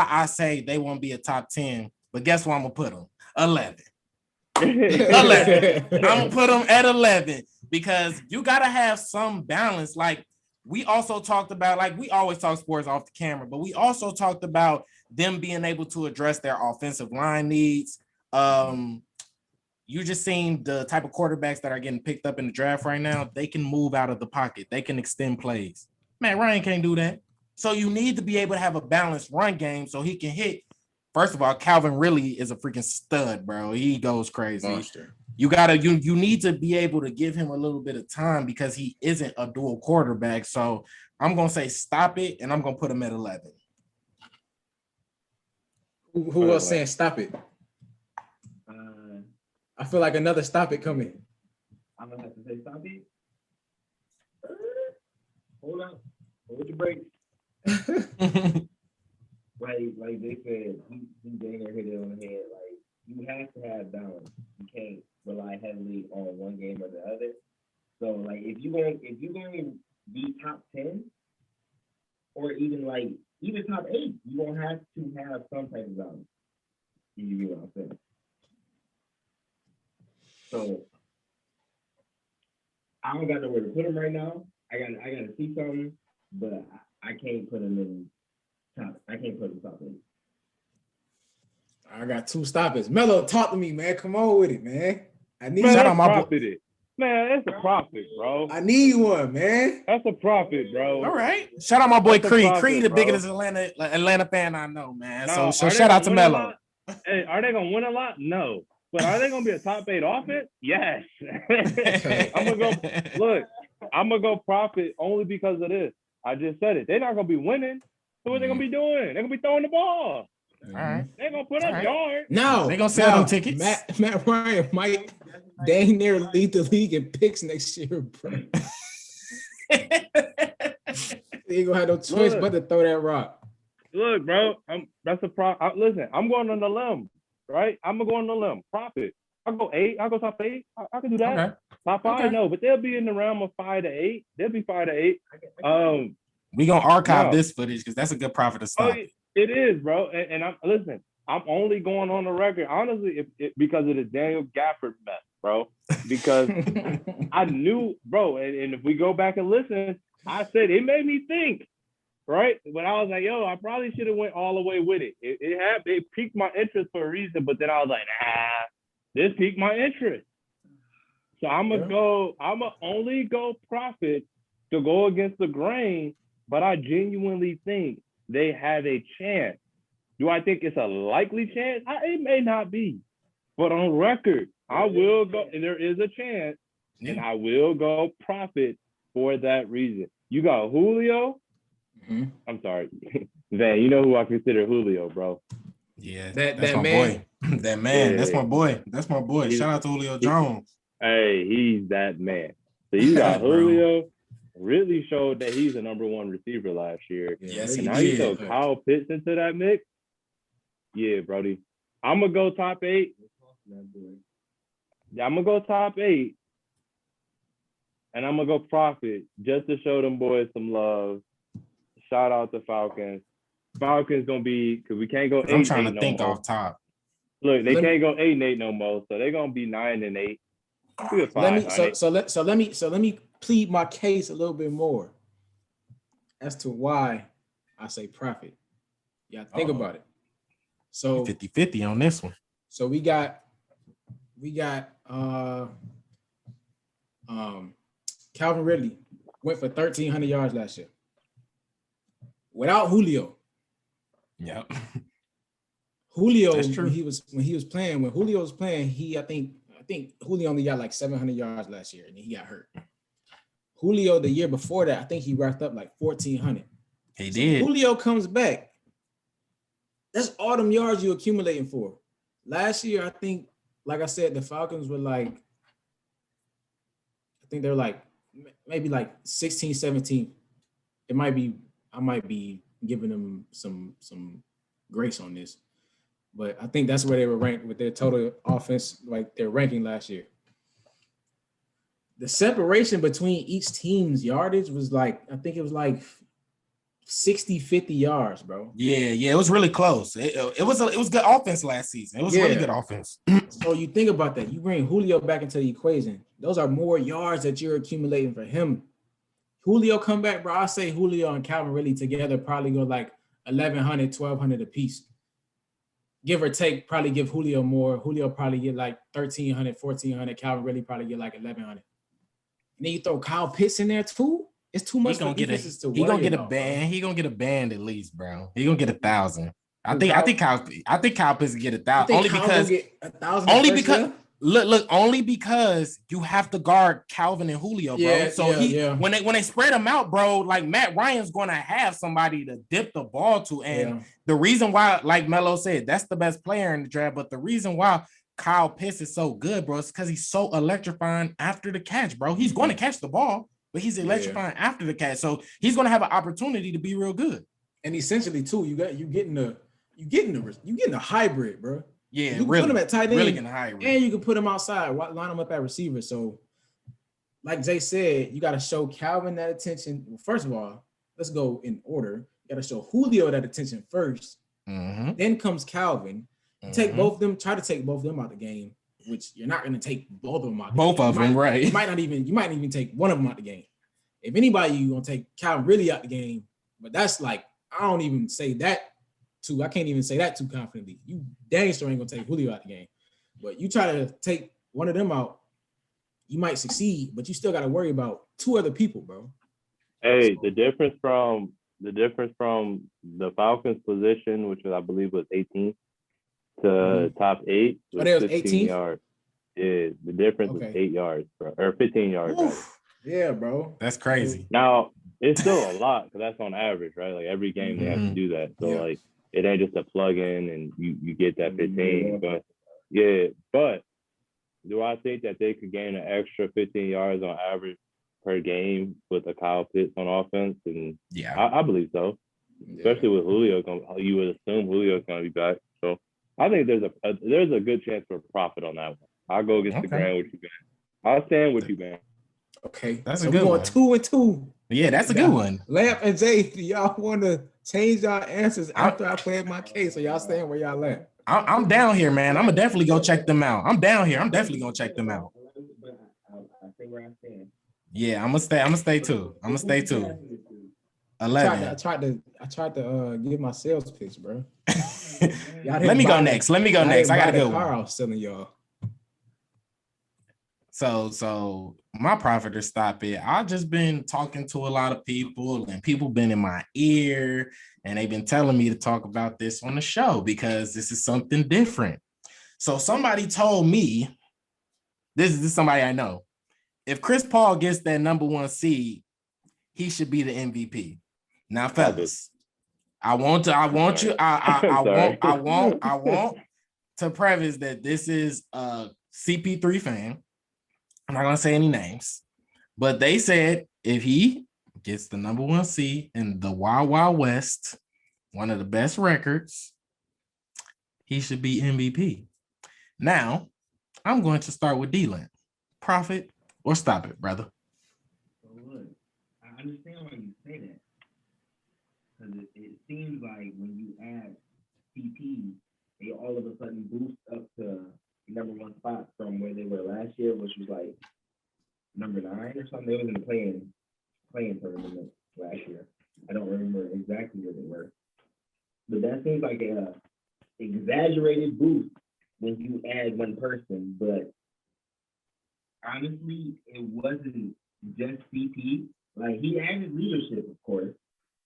I say they won't be a top 10. But guess where I'm gonna put them? 11. 11. I'm gonna put them at 11 because you gotta have some balance. Like we also talked about, like we always talk sports off the camera, but we also talked about them being able to address their offensive line needs. You just seen the type of quarterbacks that are getting picked up in the draft right now. They can move out of the pocket. They can extend plays. Matt Ryan can't do that. So you need to be able to have a balanced run game so he can hit. First of all, Calvin really is a freaking stud, bro. He goes crazy. Monster. You need to be able to give him a little bit of time because he isn't a dual quarterback. So I'm gonna say stop it, and I'm gonna put him at 11. Who else saying stop it? I feel like another stop it coming. I'm gonna have to say stop it. Hold up. Hold your brakes. like they said, he dang near hit it on the head. Like you have to have balance. You can't rely heavily on one game or the other. So like if you going to be top 10 or even top 8, you're gonna have to have some type of balance. You get what I'm saying? So I don't got nowhere to put him right now. I gotta see something, but I can't put him in top. I can't put him top 8. I got 2 stoppers. Melo, talk to me, man. Come on with it, man. I need man, that's a profit, bro. I need one, man. That's a profit, bro. All right. Shout out my boy That's Creed. Profit, Creed, the bro. biggest Atlanta fan I know, man. No, so shout out to Melo. Hey, are they gonna win a lot? No. But are they gonna be a top 8 offense? Yes. I'm gonna go profit only because of this. I just said it. They're not gonna be winning. So what they gonna be doing? They're gonna be throwing the ball. All right. They're gonna put up yards. No, they're gonna sell them tickets. Matt Ryan might dang near lead the league in picks next year, bro. He ain't gonna have no choice but to throw that rock. Look, bro, that's a listen, I'm going on the limb, right? I'm gonna go on the limb. Profit. I'll go 8. I'll go top 8. I can do that. Okay. Top 5, no, but they'll be in the realm of 5 to 8. They'll be 5 to 8. We gonna archive this footage because that's a good profit to stop. It is, bro. And I'm only going on the record, honestly, because of the Daniel Gafford mess, bro. Because I knew, bro, and if we go back and listen, I said it made me think, right? But I was like, yo, I probably should have went all the way with it. It piqued my interest for a reason, but then I was like, this piqued my interest. So I'm gonna only go profit to go against the grain, but I genuinely think they have a chance. Do I think it's a likely chance? It may not be, but on record, I will go, and there is a chance, and I will go profit for that reason. You got Julio. Mm-hmm. I'm sorry, Van. You know who I consider Julio, bro? Yeah, that's my man. boy. That man. That's my boy. That's my boy. Shout out to Julio Jones. Hey, he's that man. So you got Julio. Really showed that he's the number 1 receiver last year. Yes, and he now did. you throw Kyle Pitts into that mix. Yeah, Brody. I'm gonna go top 8. Yeah, I'm gonna go top 8, and I'm gonna go profit just to show them boys some love. Shout out to Falcons. Falcons gonna be, because we can't go 8. I'm trying to think off top. Look, they can't go 8-8 no more, so they're gonna be 9-8. Let me plead my case a little bit more as to why I say profit. Yeah, think about it. So 50-50 on this one. So we got Calvin Ridley went for 1,300 yards last year without Julio. Yep. Julio, That's true. when Julio was playing, I think Julio only got like 700 yards last year, and he got hurt. Julio, the year before that, I think he racked up like 1,400. He did. Julio comes back. That's all them yards you accumulating for. Last year, I think, like I said, the Falcons were like, I think they're like maybe like 16, 17. I might be giving them some grace on this. But I think that's where they were ranked with their total offense, like their ranking last year. The separation between each team's yardage was like, I think it was like 60, 50 yards, bro. Yeah, it was really close. It was good offense last season. It was really good offense. So you think about that. You bring Julio back into the equation. Those are more yards that you're accumulating for him. Julio come back, bro. I say Julio and Calvin really together probably go like 1,100, 1,200 apiece. Give or take, probably give Julio more. Julio probably get like 1,300, 1,400. Calvin really probably get like 1,100. And then you throw Kyle Pitts in there too. It's too much for defenses to worry about. He gonna get a band. He gonna get a band at least, bro. He gonna get 1,000. I think Kyle Pitts will get 1,000 only because only because you have to guard Calvin and Julio, bro. When they spread them out, bro, like Matt Ryan's gonna have somebody to dip the ball to, and the reason why, like Melo said, that's the best player in the draft. But the reason why Kyle Pitts is so good, bro, is because he's so electrifying after the catch, bro. He's going to catch the ball, but he's electrifying after the catch, so he's gonna have an opportunity to be real good. And essentially, too, you getting a hybrid, bro. Yeah, you can put him at tight end, really getting a hybrid, and you can put him outside, line him up at receiver. So, like Jay said, you got to show Calvin that attention. Well, first of all, let's go in order. You got to show Julio that attention first. Mm-hmm. Then comes Calvin. Take both of them. Try to take both of them out the game, which you're not going to take both of them out. Right? You might even take one of them out the game. If anybody, you're gonna take Calvin really out the game. But that's like, I don't even say that too. I can't even say that too confidently. You dang sure ain't gonna take Julio out the game. But you try to take one of them out, you might succeed, but you still got to worry about two other people, bro. Hey, the difference from the Falcons position, which I believe was 18th to top 8, was 15 yards. Yeah, the difference was 8 yards, bro, or 15 yards. Yeah, bro. That's crazy. Now, it's still a lot because that's on average, right? Like every game they have to do that. So like it ain't just a plug in and you get that 15. But but do I think that they could gain an extra 15 yards on average per game with a Kyle Pitts on offense? And I believe so. Especially with Julio, you would assume Julio's gonna be back. So I think there's a good chance for profit on that one. I'll go against the grain with you, man. I'll stand with you, man. Okay, that's a good one. 2-2. Yeah, that's a good one. Lamp and Jay, do y'all want to change y'all answers after I played my case, or y'all staying where y'all at? I'm down here, man. I'm gonna definitely go check them out. I'm down here. I'm definitely gonna check them out. I stay where I stand. Yeah, I'm gonna stay too. 11. I tried to give my sales pitch, bro. Let me go next. I gotta go. Car I was selling y'all. So my profit or stop it. I've just been talking to a lot of people, and people been in my ear, and they've been telling me to talk about this on the show because this is something different. So somebody told me, this is somebody I know, if Chris Paul gets that number 1 seed, he should be the MVP. Now, fellas, I want to preface that this is a CP3 fan. I'm not gonna say any names, but they said if he gets the number 1 seed in the Wild Wild West, one of the best records, he should be MVP. Now, I'm going to start with D-Land. Profit or stop it, brother? Well, look, I understand why you say that. Because it seems like when you add CP, they all of a sudden boost up to number 1 spot from where they were last year, which was like number 9 or something. They was in the playing tournament last year. I don't remember exactly where they were, but that seems like a exaggerated boost when you add one person. But honestly, it wasn't just CP. Like he added leadership, of course,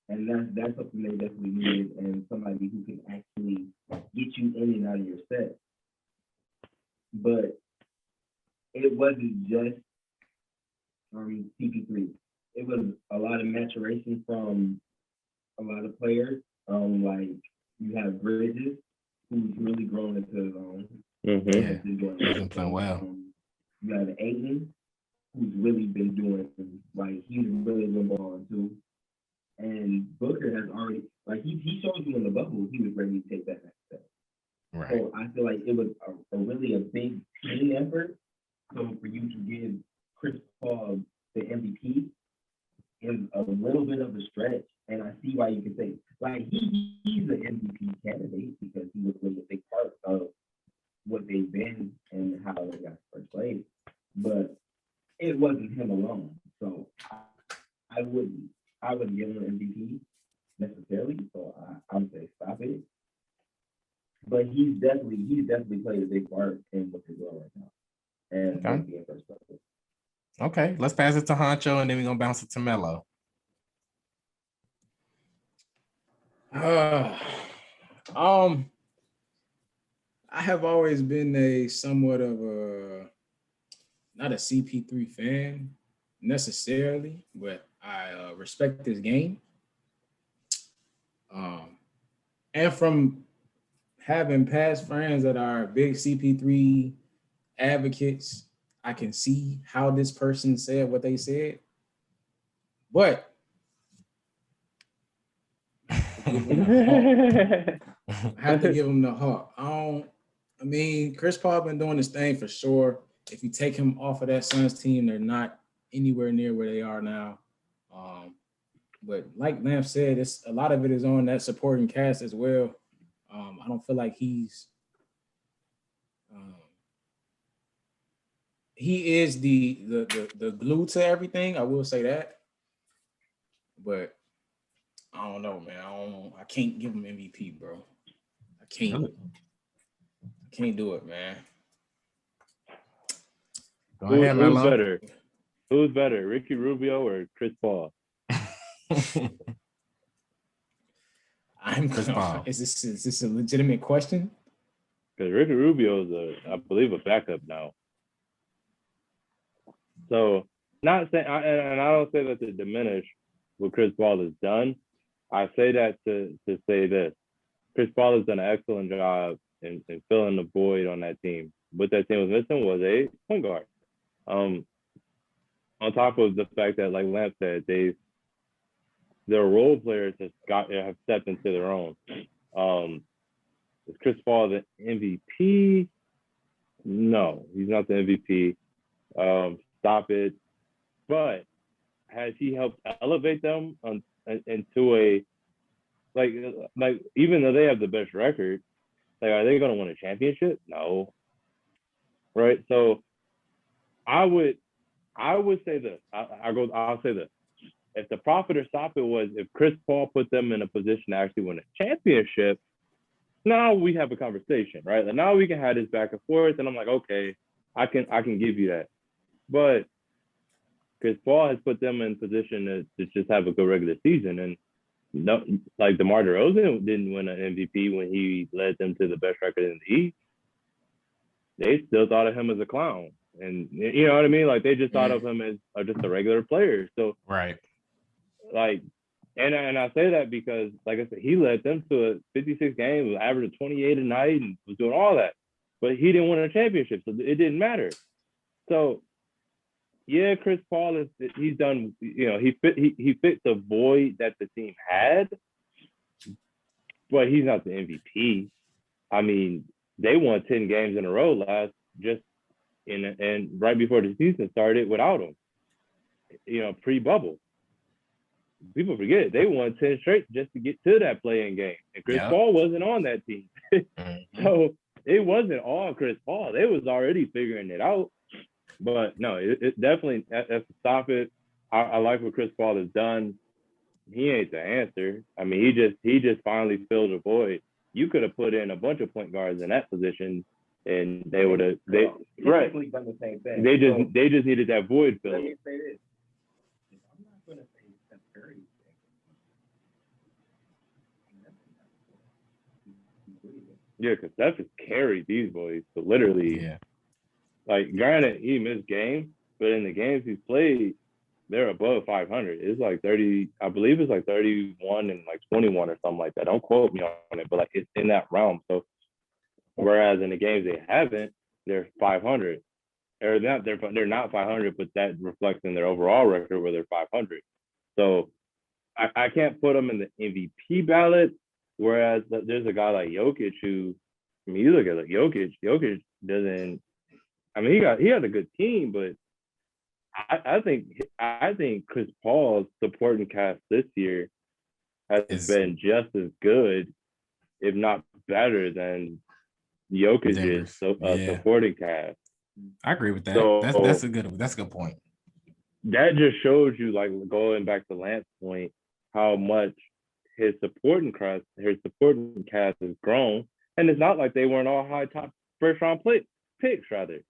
and that's something they definitely needed, and somebody who can actually get you in and out of your set. But it wasn't just CP3. It was a lot of maturation from a lot of players. Like you have Bridges, who's really grown into his own. Yeah, he's been playing well. You have Aiden, who's really been doing, like, he's really been balling too. And Booker has already, like, he showed you in the bubble he was ready to take that next step. Right. So I feel like it was a really a big team effort. So for you to give Chris Paul the MVP is a little bit of a stretch. And I see why you can say, like, he's an MVP candidate because he was really a big part of what they've been and how they got first place. But it wasn't him alone. So I wouldn't give him an MVP necessarily. So I would say stop it. But he's definitely played a big part in what they're doing right now. And being first place. Okay, let's pass it to Huncho and then we're gonna bounce it to Melo. I have always been a somewhat of a not a CP3 fan necessarily, but I respect his game. And from having past friends that are big CP3 advocates, I can see how this person said what they said. But I have to give him the hawk. I mean, Chris Paul been doing this thing for sure. If you take him off of that Suns team, they're not anywhere near where they are now. But like Lamp said, it's a lot of it is on that supporting cast as well. I don't feel like he is the glue to everything. I will say that, but I don't know, man. I can't give him MVP, bro. I can't do it, man. Go ahead, Melo. Who's better, Ricky Rubio or Chris Paul? Chris Paul. Is this a legitimate question? Because Ricky Rubio is I believe, a backup now. So, not saying, and I don't say that to diminish what Chris Paul has done. I say that to say this: Chris Paul has done an excellent job in filling the void on that team. What that team was missing was a point guard. On top of the fact that, like Lamp said, their role players have stepped into their own. Is Chris Paul the MVP? No, he's not the MVP. Stop it. But has he helped elevate them into a like even though they have the best record, like, are they going to win a championship? No. Right. So I would say this. I'll say this. If the profit or stop it was if Chris Paul put them in a position to actually win a championship, now we have a conversation, right? Like, now we can have this back and forth, and I'm like, okay, I can give you that. But Chris Paul has put them in position to just have a good regular season, and no, like DeMar DeRozan didn't win an MVP when he led them to the best record in the East. They still thought of him as a clown, and you know what I mean? Like, they just thought of him as just a regular player. So right. Like, and I say that because, like I said, he led them to a 56 games, averaging 28 a night, and was doing all that. But he didn't win a championship, so it didn't matter. So, yeah, Chris Paul he's done. You know, he fit the void that the team had, but he's not the MVP. I mean, they won 10 games in a row and right before the season started without him. You know, pre-bubble. People forget they won 10 straight just to get to that play-in game. And Chris Paul wasn't on that team. So it wasn't all Chris Paul. They was already figuring it out. But no, it definitely has to stop it. I like what Chris Paul has done. He ain't the answer. I mean, he just finally filled a void. You could have put in a bunch of point guards in that position, and they would have done the same thing. They just needed that void filled. Let me say this. I'm not going Yeah, because Steph has carried these boys. So literally, like, granted, he missed games, but in the games he's played, they're above 500. It's like 30, I believe it's like 31 and like 21 or something like that. Don't quote me on it, but like it's in that realm. So whereas in the games they haven't, they're 500. Or not, they're not 500, but that reflects in their overall record where they're 500. So I can't put them in the MVP ballot. Whereas there's a guy like Jokic who, I mean, you look at like Jokic doesn't. I mean, he had a good team, but I think Chris Paul's supporting cast this year has been just as good, if not better, than Jokic's supporting cast. I agree with that. So that's a good point. That just shows you, like, going back to Lance's point, how much his supporting cast has grown. And it's not like they weren't all high top first round picks, rather.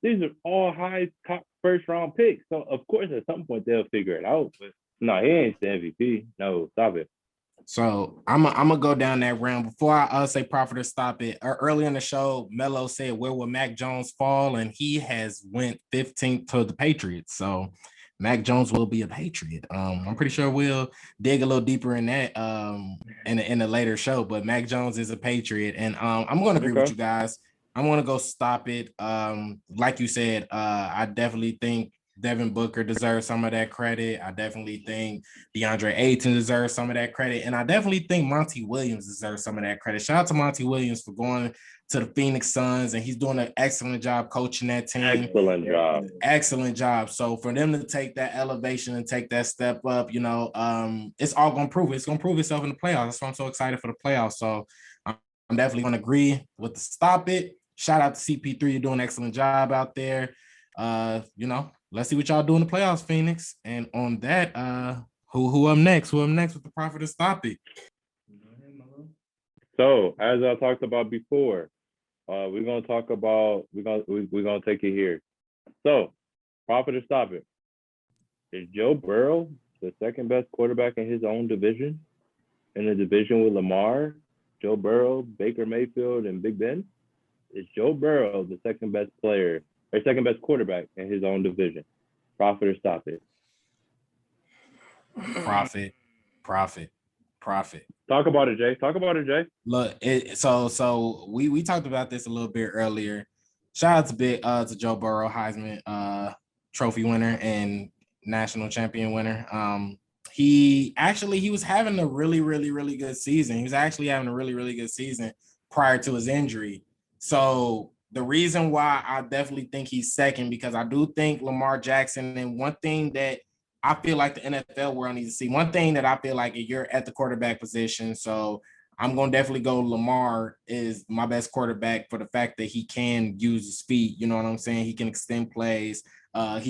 These are all high top first round picks. So of course at some point they'll figure it out. But no, he ain't the MVP. No, stop it. So I'm gonna go down that round. Before I say Prophet or stop it, early in the show, Melo said, where will Mac Jones fall? And he has went 15th to the Patriots. So Mac Jones will be a Patriot. I'm pretty sure we'll dig a little deeper in that in a later show. But Mac Jones is a Patriot, and I'm going to agree with you guys. I'm going to go stop it. Like you said, I definitely think Devin Booker deserves some of that credit. I definitely think DeAndre Ayton deserves some of that credit, and I definitely think Monty Williams deserves some of that credit. Shout out to Monty Williams for going to the Phoenix Suns, and he's doing an excellent job coaching that team. Excellent job. So for them to take that elevation and take that step up, it's all gonna prove it. It's gonna prove itself in the playoffs. That's why I'm so excited for the playoffs. So I'm definitely gonna agree with the stop it. Shout out to CP3, you're doing an excellent job out there. Let's see what y'all do in the playoffs, Phoenix. And on that, who up next? Who up next with the Prophet to stop it? So as I talked about before, we're gonna talk about we're gonna take it here. So, Prophet to stop it. Is Joe Burrow the second best quarterback in his own division? In the division with Lamar, Joe Burrow, Baker Mayfield, and Big Ben? Is Joe Burrow the second best player or second best quarterback in his own division? Prophet or stop it? Prophet. Talk about it, Jay. Look, so we talked about this a little bit earlier. Shout out to Joe Burrow, Heisman Trophy winner and national champion winner. He was having a really, really, really good season. He was actually having a really, really good season prior to his injury. So the reason why I definitely think he's second, because I do think Lamar Jackson, and one thing that I feel like the NFL world needs to see, one thing that I feel like if you're at the quarterback position, so I'm going to definitely go Lamar is my best quarterback for the fact that he can use his feet. You know what I'm saying? He can extend plays. There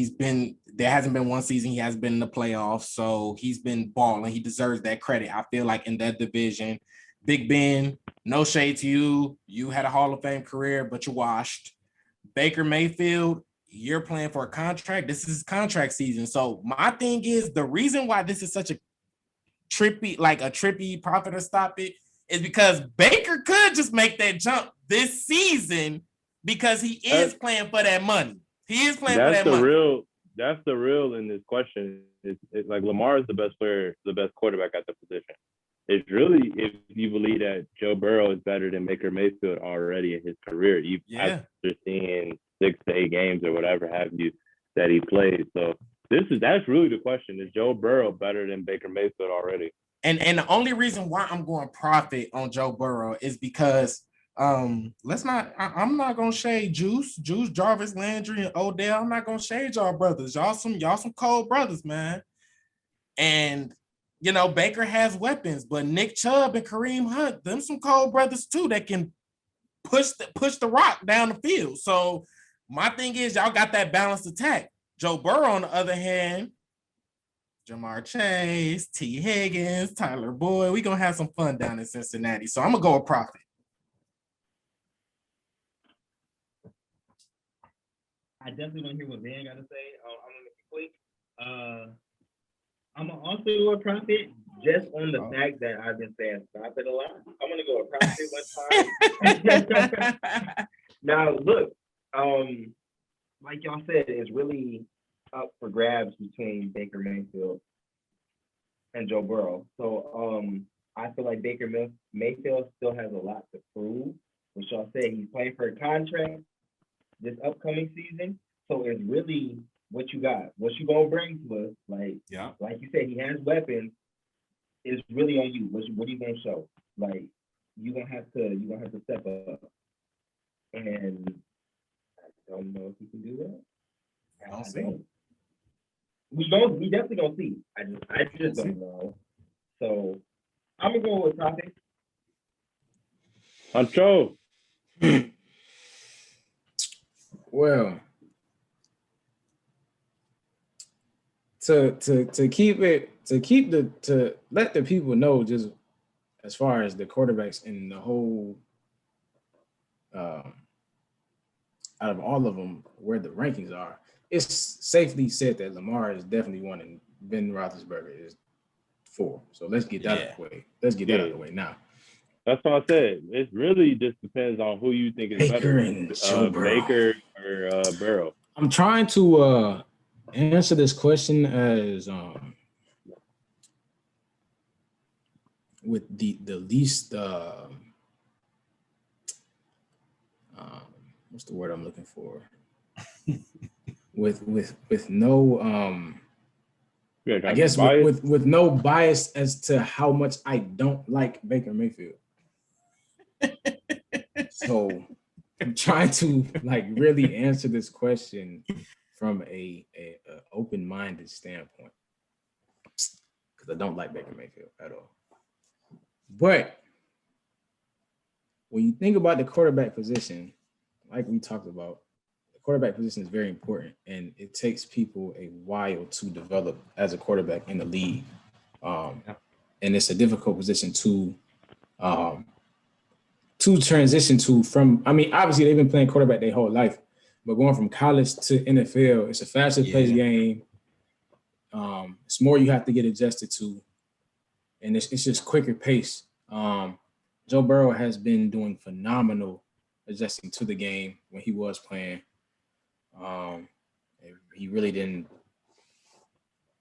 hasn't been one season he hasn't been in the playoffs, so he's been balling. He deserves that credit. I feel like in that division, Big Ben, no shade to you. You had a Hall of Fame career, but you washed. Baker Mayfield, you're playing for a contract. This is contract season. So my thing is, the reason why this is such a trippy Prophet or stop it is because Baker could just make that jump this season because he is playing for that money. He is playing for that money. That's the real in this question. It's like Lamar is the best player, the best quarterback at the position. It's really if you believe that Joe Burrow is better than Baker Mayfield already in his career, after seeing 6 to 8 games or whatever have you that he played. So that's really the question: is Joe Burrow better than Baker Mayfield already? And the only reason why I'm going Prophet on Joe Burrow is because I'm not gonna shade Juice, Jarvis Landry, and Odell. I'm not gonna shade y'all brothers. Y'all some cold brothers, man. And Baker has weapons, but Nick Chubb and Kareem Hunt, them some cold brothers too that can push the rock down the field. So my thing is, y'all got that balanced attack. Joe Burrow, on the other hand, Jamar Chase, T. Higgins, Tyler Boyd, we gonna have some fun down in Cincinnati. So I'm gonna go with Prophet. I definitely want to hear what Van got to say. I'm gonna make it quick. I'm gonna also go with Prophet, just on the fact that I've been saying stop it a lot, I'm gonna go across it one time. Now look, like y'all said, it's really up for grabs between Baker Mayfield and Joe Burrow. So I feel like Mayfield still has a lot to prove. What y'all said, he's playing for a contract this upcoming season. So it's really what you got, what you gonna bring to us. Like you said, he has weapons. It's really on you. What are you gonna show? Like you're gonna have to step up. And I don't know if he can do that. I'll see. We definitely gonna see. I just don't know. So I'm gonna go with Profit. Huncho. Well, to let the people know, just as far as the quarterbacks in the whole, out of all of them, where the rankings are, it's safely said that Lamar is definitely one and Ben Roethlisberger is 4. So let's get that out of the way. Let's get that out of the way now. That's what I said. It really just depends on who you think is better, Baker or Burrow. I'm trying to answer this question as with the least what's the word I'm looking for? with no I guess with no bias as to how much I don't like Baker Mayfield. So I'm trying to really answer this question from a open-minded standpoint, because I don't like Baker Mayfield at all. But when you think about the quarterback position, like we talked about, the quarterback position is very important, and it takes people a while to develop as a quarterback in the league. And it's a difficult position to transition to from. I mean, obviously they've been playing quarterback their whole life, but going from college to NFL, it's a faster paced game. It's more you have to get adjusted to, and it's just quicker pace. Joe Burrow has been doing phenomenal adjusting to the game when he was playing. He really didn't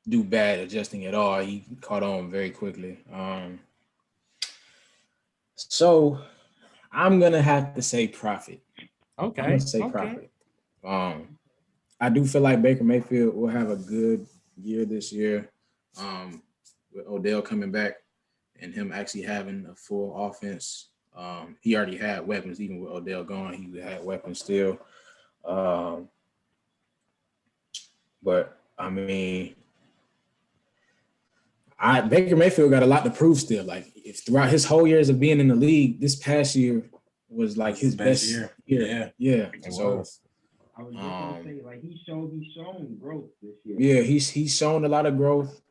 do bad adjusting at all. He caught on very quickly. So I'm gonna have to say Profit. Okay. I'm gonna say Profit. I do feel like Baker Mayfield will have a good year this year. With Odell coming back and him actually having a full offense. He already had weapons, even with Odell gone. He had weapons still. But I mean, Baker Mayfield got a lot to prove still. Like, if throughout his whole years of being in the league, this past year was like his best year. Yeah. So I was just gonna say, like, he's shown growth this year. Yeah, he's shown a lot of growth.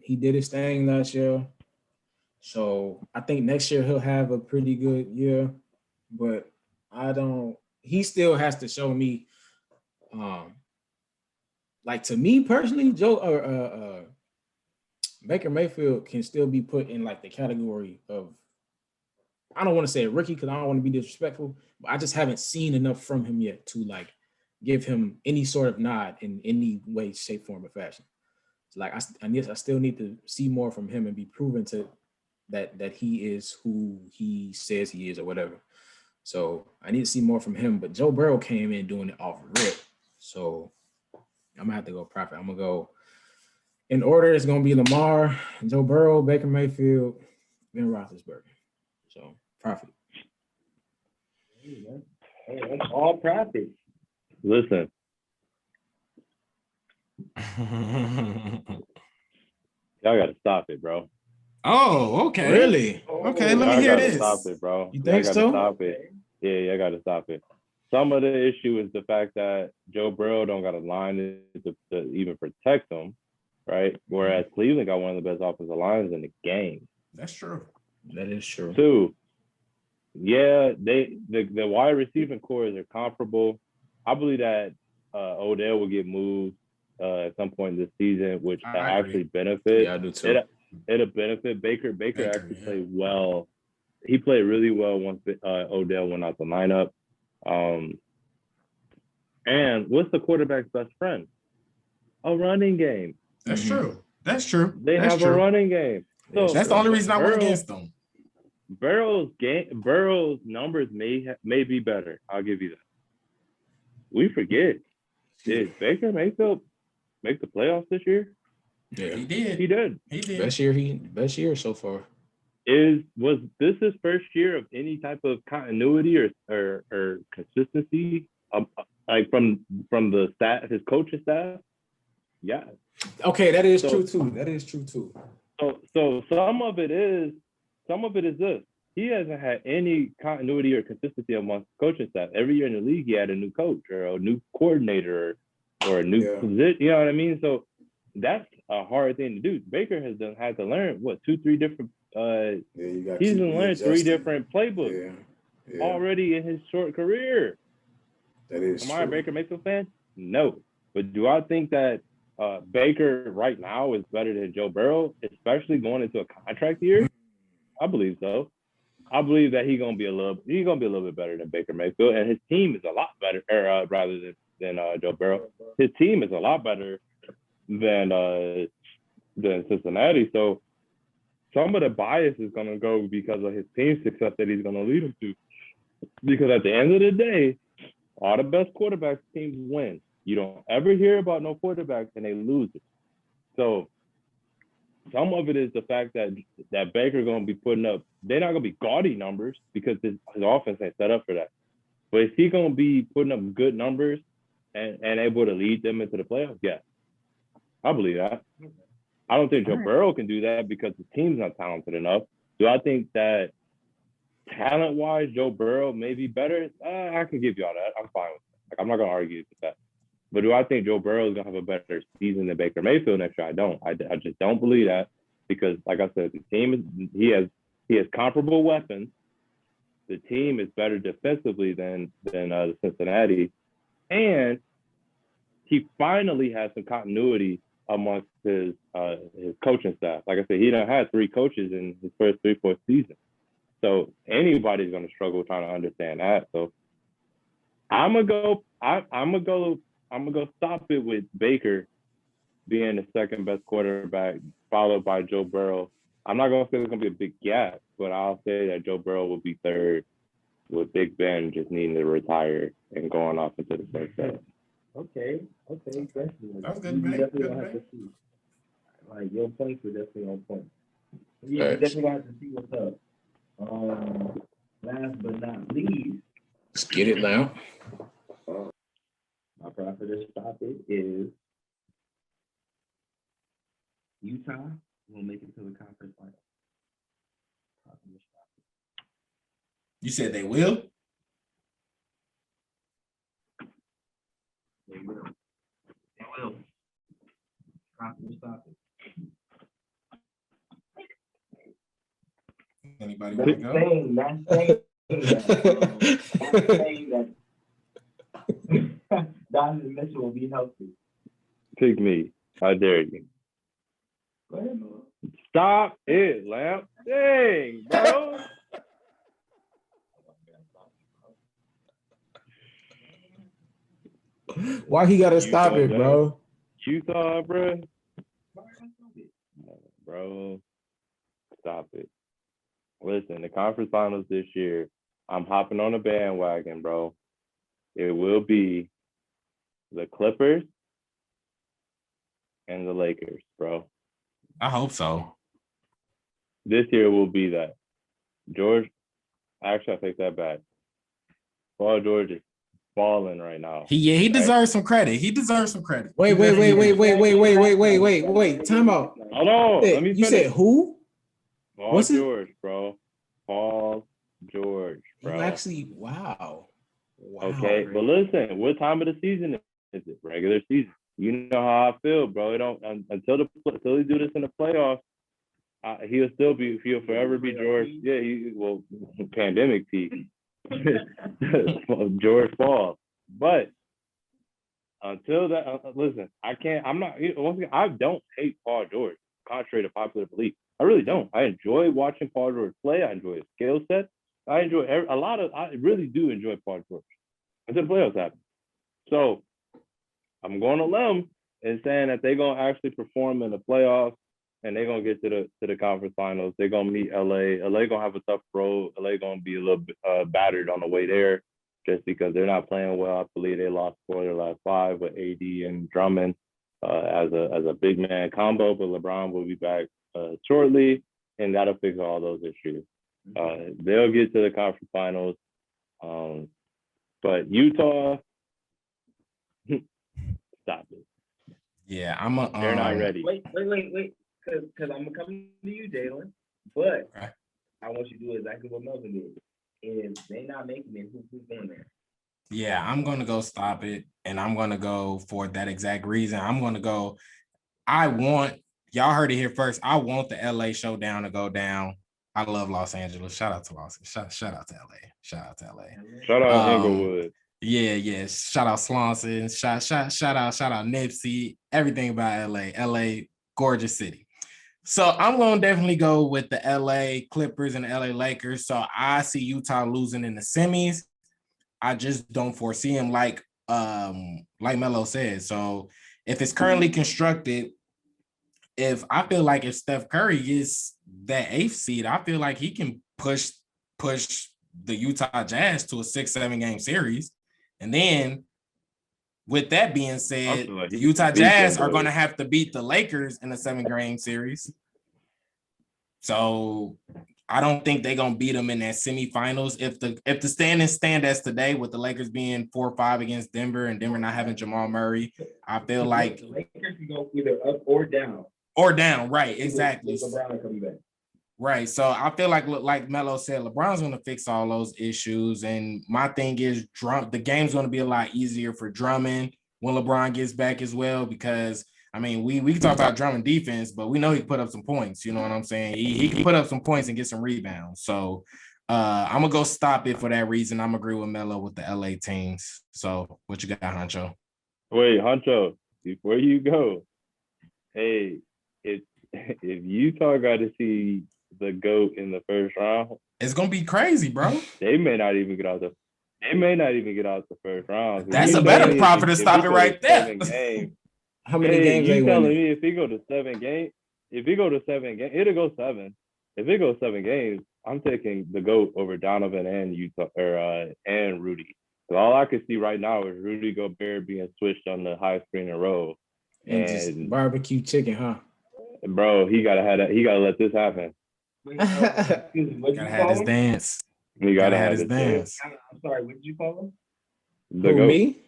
He did his thing last year. So I think next year he'll have a pretty good year. But he still has to show me, like, to me personally, Baker Mayfield can still be put in like the category of, I don't want to say a rookie because I don't want to be disrespectful, but I just haven't seen enough from him yet to like give him any sort of nod in any way, shape, form, or fashion. So like I still need to see more from him and be proven to that he is who he says he is or whatever. So I need to see more from him. But Joe Burrow came in doing it off rip. So I'm gonna have to go Profit. I'm gonna go in order. It's gonna be Lamar, Joe Burrow, Baker Mayfield, Ben Roethlisberger. So Profit. Hey, that's all Profit. Listen. Y'all gotta stop it, bro. Oh, okay. Really? Okay, let me hear this. Stop it, bro. You think so? Stop it. Yeah, I gotta stop it. Some of the issue is the fact that Joe Burrow don't got a line to even protect him, right? Whereas Cleveland got one of the best offensive lines in the game. That's true. That is true. 2, yeah, the wide receiving cores are comparable. I believe that Odell will get moved at some point this season, which actually benefits. Yeah, I do too. it'll benefit Baker. Baker Baker, actually yeah. played well. He played really well once Odell went out the lineup. And what's the quarterback's best friend? A running game. That's true. That's true. They That's have true. a running game. So That's the only reason I went against them. Burrow's numbers may be better. I'll give you that. We forget. Did Baker Mayfield make the playoffs this year? Yeah, He did. He did. He did. best year so far. Was this his first year of any type of continuity or consistency? Like from the staff, his coaching staff? Yeah. Okay, that is true too. That is true too. So some of it is this. He hasn't had any continuity or consistency amongst coaching staff. Every year in the league, he had a new coach or a new coordinator or a new position. You know what I mean? So that's a hard thing to do. Baker has had to learn 2-3 different. He's learned 3 different playbooks already in his short career. That is Am I a Baker Mayfield fan? No. But do I think that Baker right now is better than Joe Burrow, especially going into a contract year? I believe so. I believe that he's gonna be a little bit better than Baker Mayfield, and his team is a lot better, rather than Joe Burrow. His team is a lot better than Cincinnati. So some of the bias is gonna go because of his team success that he's gonna lead him to. Because at the end of the day, all the best quarterbacks teams win. You don't ever hear about no quarterbacks and they lose it. So some of it is the fact that Baker's going to be putting up, they're not going to be gaudy numbers because his offense ain't set up for that. But is he going to be putting up good numbers and able to lead them into the playoffs? Yeah. I believe that. I don't think Joe Burrow can do that because the team's not talented enough. Do I think that talent-wise, Joe Burrow may be better? I can give you all that. I'm fine with that. I'm not going to argue with that. But do I think Joe Burrow is going to have a better season than Baker Mayfield next year? I don't. I just don't believe that because, like I said, the team he has comparable weapons. The team is better defensively than the Cincinnati, and he finally has some continuity amongst his coaching staff. Like I said, he done had 3 coaches in his first 3-4 seasons. So anybody's going to struggle trying to understand that. So I'm gonna go stop it with Baker being the second best quarterback, followed by Joe Burrow. I'm not gonna say there's gonna be a big gap, but I'll say that Joe Burrow will be third, with Big Ben just needing to retire and going off into the sunset. Okay, definitely. That's good, You man. definitely Good, gonna have man. to see. Like your points were definitely on point. Yeah, you definitely gonna have to see what's up. Last but not least, Let's get it now. my prophetess topic is Utah will make it to the conference final. You said they will? They will. Prophetess topic. Anybody want to go? That's saying that Donovan Mitchell will be healthy. Pick me. How dare you? Go ahead, Melo. Stop it, Lamp. Dang, bro. Why he gotta stop it, bro? Utah, bro. Bro, stop it. Listen, the conference finals this year, I'm hopping on a bandwagon, bro. It will be the Clippers and the Lakers, bro. I hope so. This year will be that. George, actually, I take that back. Paul George is balling right now. He deserves some credit. He deserves some credit. Wait. Time out. Hold on. Let me You finish. said who? Paul George, bro. Paul George, bro. You actually, wow. Okay, but listen, what time of the season is it? Regular season. You know how I feel, bro. It don't until he do this in the playoffs. He'll forever be George. Yeah, pandemic peak. George Paul. But until that, listen, I can't. I'm not. Once again, I don't hate Paul George, contrary to popular belief. I really don't. I enjoy watching Paul George play. I enjoy his skill set. I enjoy I really do enjoy Paul George until the playoffs happen. So I'm going to limb and saying that they're gonna actually perform in the playoffs and they're gonna get to the conference finals. They're gonna meet LA. LA gonna have a tough road. LA gonna be a little bit battered on the way there, just because they're not playing well. I believe they lost 4 of their last 5 with AD and Drummond as a big man combo. But LeBron will be back shortly, and that'll fix all those issues. They'll get to the conference finals. But Utah, stop it. Yeah, They're not ready. Wait. Because I'm gonna come to you, Jalen. But Right. I want you to do exactly what Melvin did. If they not making it, who's going there? Yeah, I'm gonna go stop it, and I'm gonna go for that exact reason. I'm gonna go. Y'all heard it here first. I want the LA showdown to go down. I love Los Angeles. Shout out to shout out to LA. Shout out to LA. Shout out Inglewood. Yeah. Shout out Slauson. Shout out Nipsey. Everything about LA. LA, gorgeous city. So I'm gonna definitely go with the LA Clippers and the LA Lakers. So I see Utah losing in the semis. I just don't foresee him like Melo said. So if it's currently constructed, if Steph Curry gets that 8th seed, I feel like he can push the Utah Jazz to a 6-7 game series. And then with that being said, like the Utah Jazz are boys. going to have to beat the Lakers in a 7-game series. So I don't think they're gonna beat them in that semifinals. If the standings stand as today, with the Lakers being 4-5 against Denver and Denver not having Jamal Murray, I feel like the Lakers can go either up or down. Right? Exactly. With LeBron coming back. Right. So I feel like Melo said, LeBron's gonna fix all those issues. And my thing is, the game's gonna be a lot easier for Drummond when LeBron gets back as well, because I mean, we can talk about Drummond defense, but we know he can put up some points. You know what I'm saying? He can put up some points and get some rebounds. So I'm gonna go stop it for that reason. I'm agree with Melo with the LA teams. So what you got, Huncho? Wait, Huncho, before you go, hey, if Utah got to see the GOAT in the first round, it's gonna be crazy, bro. They may not even get out the first round. That's a better profit to stop it right there. How many games they you win? telling me if he go to 7 games, it'll go 7. If it goes 7 games, I'm taking the GOAT over Donovan and and Rudy. So all I can see right now is Rudy Gobert being switched on the high screen and roll. And just barbecue chicken, huh? Bro, he gotta let this happen. Gotta have this dance. He gotta have his dance. I'm sorry, what did you call him? The GOAT. Me?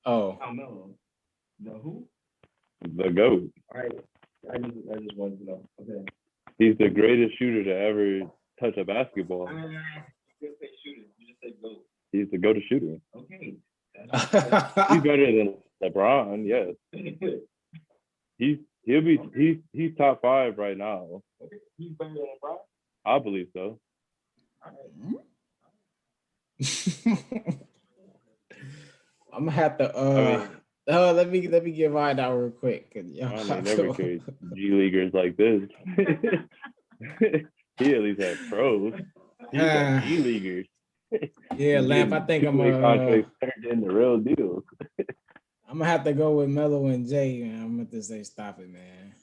Oh. No. The who? The GOAT. All right. I just wanted to know. Okay. He's the greatest shooter to ever touch a basketball. You didn't say shooter. You just said GOAT. He's the go-to shooter. Okay. He's better than LeBron, yes. He's top 5 right now. Okay. He's better than LeBron? I believe so. All right. I'm gonna have to let me give mine out real quick. I never carried G Leaguers like this. He at least had pros. He got G Leaguers. Yeah, Lamp. I think I'm contracts turned into real deals. I'm gonna have to go with Melo and Jay, man. I'm gonna say stop it, man.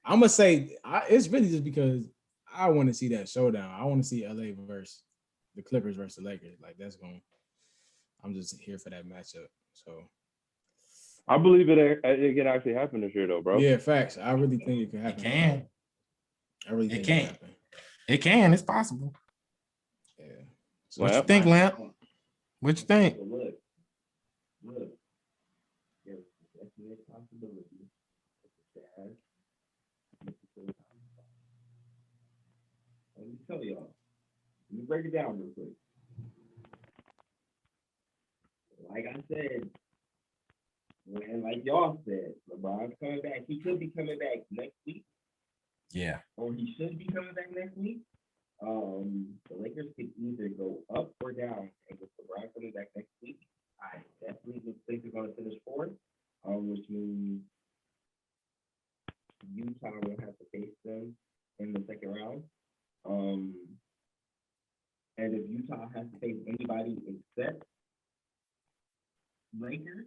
I'm gonna say it's really just because I want to see that showdown. I want to see LA versus the Clippers versus the Lakers. Like I'm just here for that matchup. So I believe it can actually happen this year, though, bro. Yeah, facts. I really think it can happen. It can. I really think it can. Happen. It can. It's possible. Yeah. So what you think, Lamp? What you think? Look. There's definitely a possibility. Let me tell y'all. Let me break it down real quick. Like I said, like y'all said, LeBron's coming back. He could be coming back next week. Yeah. Or he should be coming back next week. The Lakers could either go up or down. And with LeBron coming back next week, I definitely think they're going to finish 4th, which means Utah will have to face them in the second round. And if Utah has to face anybody except Lakers,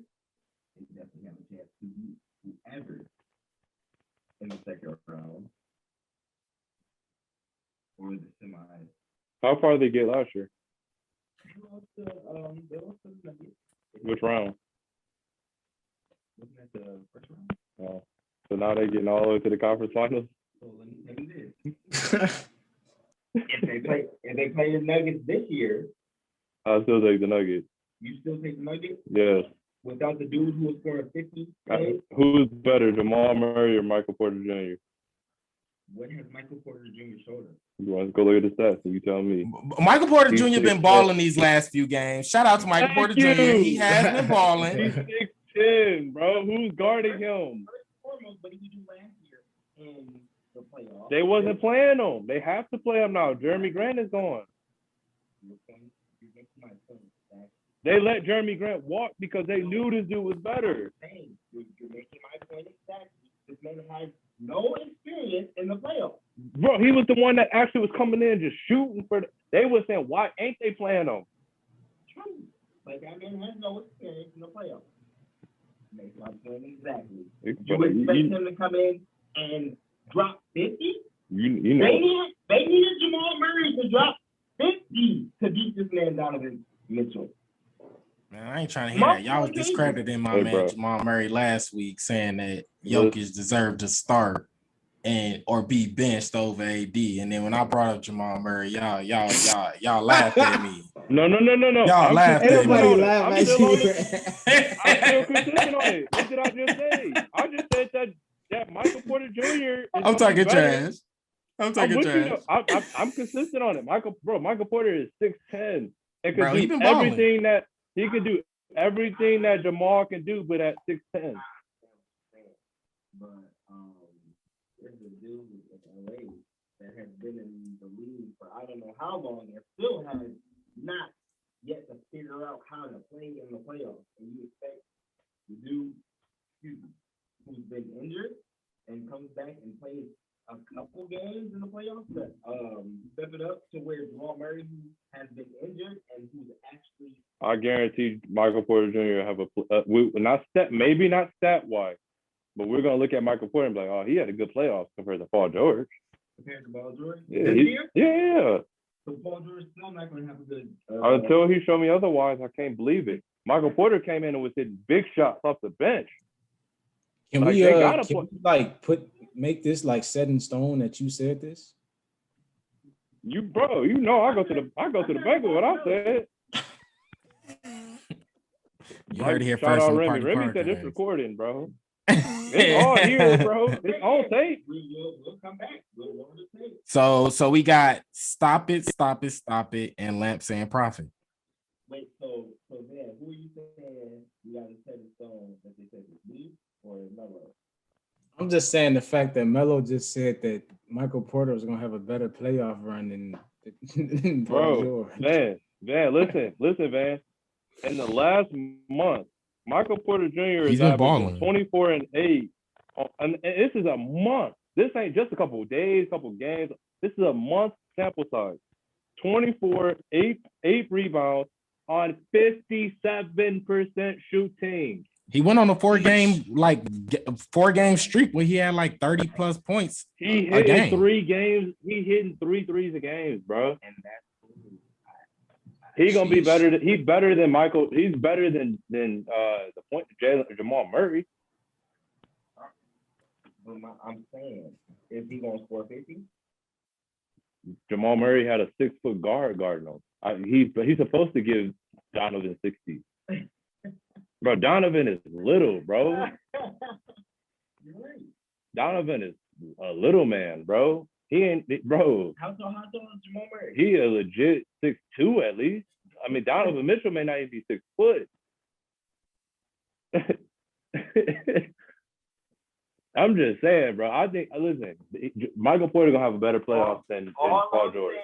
they definitely have a chance to beat whoever in the second round or the semis. How far did they get last year? They lost to the Nuggets. Which round? Looking at the first round. So now they getting all the way to the conference finals. So let me tell you this. if they play the Nuggets this year, I still take the Nuggets. you still take the Nuggets? Yes. Without the dude who was scoring 50? Who's better, Jamal Murray or Michael Porter Jr.? What has Michael Porter Jr. showed us? You want to go look at the stats and you tell me. Michael Porter Jr. been balling these last few games. Shout out to Michael Porter Jr. He has been balling. He's 6'10", bro. Who's guarding him? Foremost, what did he do last year in the playoffs? They wasn't playing him. They have to play him now. Jeremy Grant is gone. They let Jeremy Grant walk because they knew this dude was better. You're making my point exactly. This man has no experience in the playoffs. Bro, he was the one that actually was coming in just shooting for. They were saying, why ain't they playing him? True. But that man has no experience in the playoffs. Make my point exactly. You expect him to come in and drop 50? You know. They needed Jamal Murray to drop 50 to beat this man Donovan Mitchell. Man, I ain't trying to hear that. Y'all was discrediting my man Jamal Murray last week, saying that Jokic deserved to start or be benched over AD. And then when I brought up Jamal Murray, y'all laughed at me. No. Y'all laughed at me. Nobody laughed at you. I'm still consistent on it. What did I just say? I just said that Michael Porter Jr. I'm talking trash. I'm trash. I'm consistent on it. Michael Porter is 6'10" and Bro, can do everything that he can do. Everything that Jamal can do, but at 6'10". But there's a dude in LA that has been in the league for I don't know how long and still has not yet to figure out how to play in the playoffs. And you expect the dude who's been injured and comes back and plays a couple games in the playoffs to step it up to where Jamal Murray, who has been injured and who's actually. I guarantee Michael Porter Jr. have maybe not stat wise, but we're gonna look at Michael Porter and be like, oh, he had a good playoffs compared to Paul George. Compared to Paul George? Yeah. So Paul George still not gonna have a good. Until he showed me otherwise, I can't believe it. Michael Porter came in and was hitting big shots off the bench. Can we make this like set in stone that you said this? I go to the bank with what I said. You heard it here Shout first. out Remy. Remy said it's recording, bro. It's all here, bro. It's on tape. We'll come back. We'll learn the tape. So we got stop it, and Lamp saying profit. Wait, so then who are you saying you got to set in stone that they said was me or Melo? I'm just saying the fact that Melo just said that Michael Porter was gonna have a better playoff run than Paul George. Man, listen, Van. In the last month, Michael Porter Jr. is averaging 24 and 8. And this is a month. This ain't just a couple of days, couple of games. This is a month sample size. 24, 8 rebounds on 57% shooting. He went on a 4-game streak where he had like 30 plus points. He hit in 3 games. He hitting 3 threes a game, bro. And that's he's gonna be better. He's better than Michael. He's better than the point Jamal Murray. I'm saying, is he gonna score 50? Jamal Murray had a 6-foot guarding him. He's supposed to give Donovan 60. Bro, Donovan is little, bro. You're right. Donovan is a little man, bro. He ain't, bro. How tall is Jamal Murray? He a legit 6'2" at least. I mean, Donovan Mitchell may not even be 6 foot. I'm just saying, bro. I think, listen, Michael Porter gonna have a better playoff than Paul George.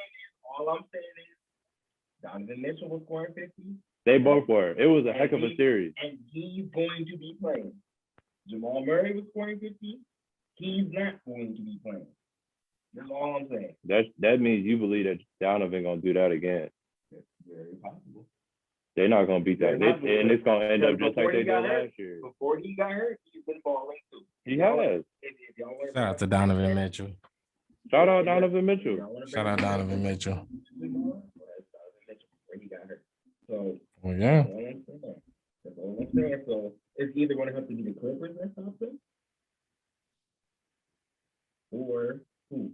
All I'm saying is, Donovan Mitchell was scoring 50. They both were. It was a heck of a series. And he's going to be playing. Jamal Murray was scoring 50. He's not going to be playing. That's all I'm saying. That means you believe that Donovan gonna do that again. That's very possible. They're not gonna beat that, and it's gonna end up just like they did last year. Before he got hurt, he's been balling too. He has. Shout out to Donovan Mitchell. Shout out Donovan Mitchell. Shout out Donovan Mitchell. Where he got hurt. So Well, yeah. that's all I'm saying. So it's either going to have to be the Clippers or something, or who?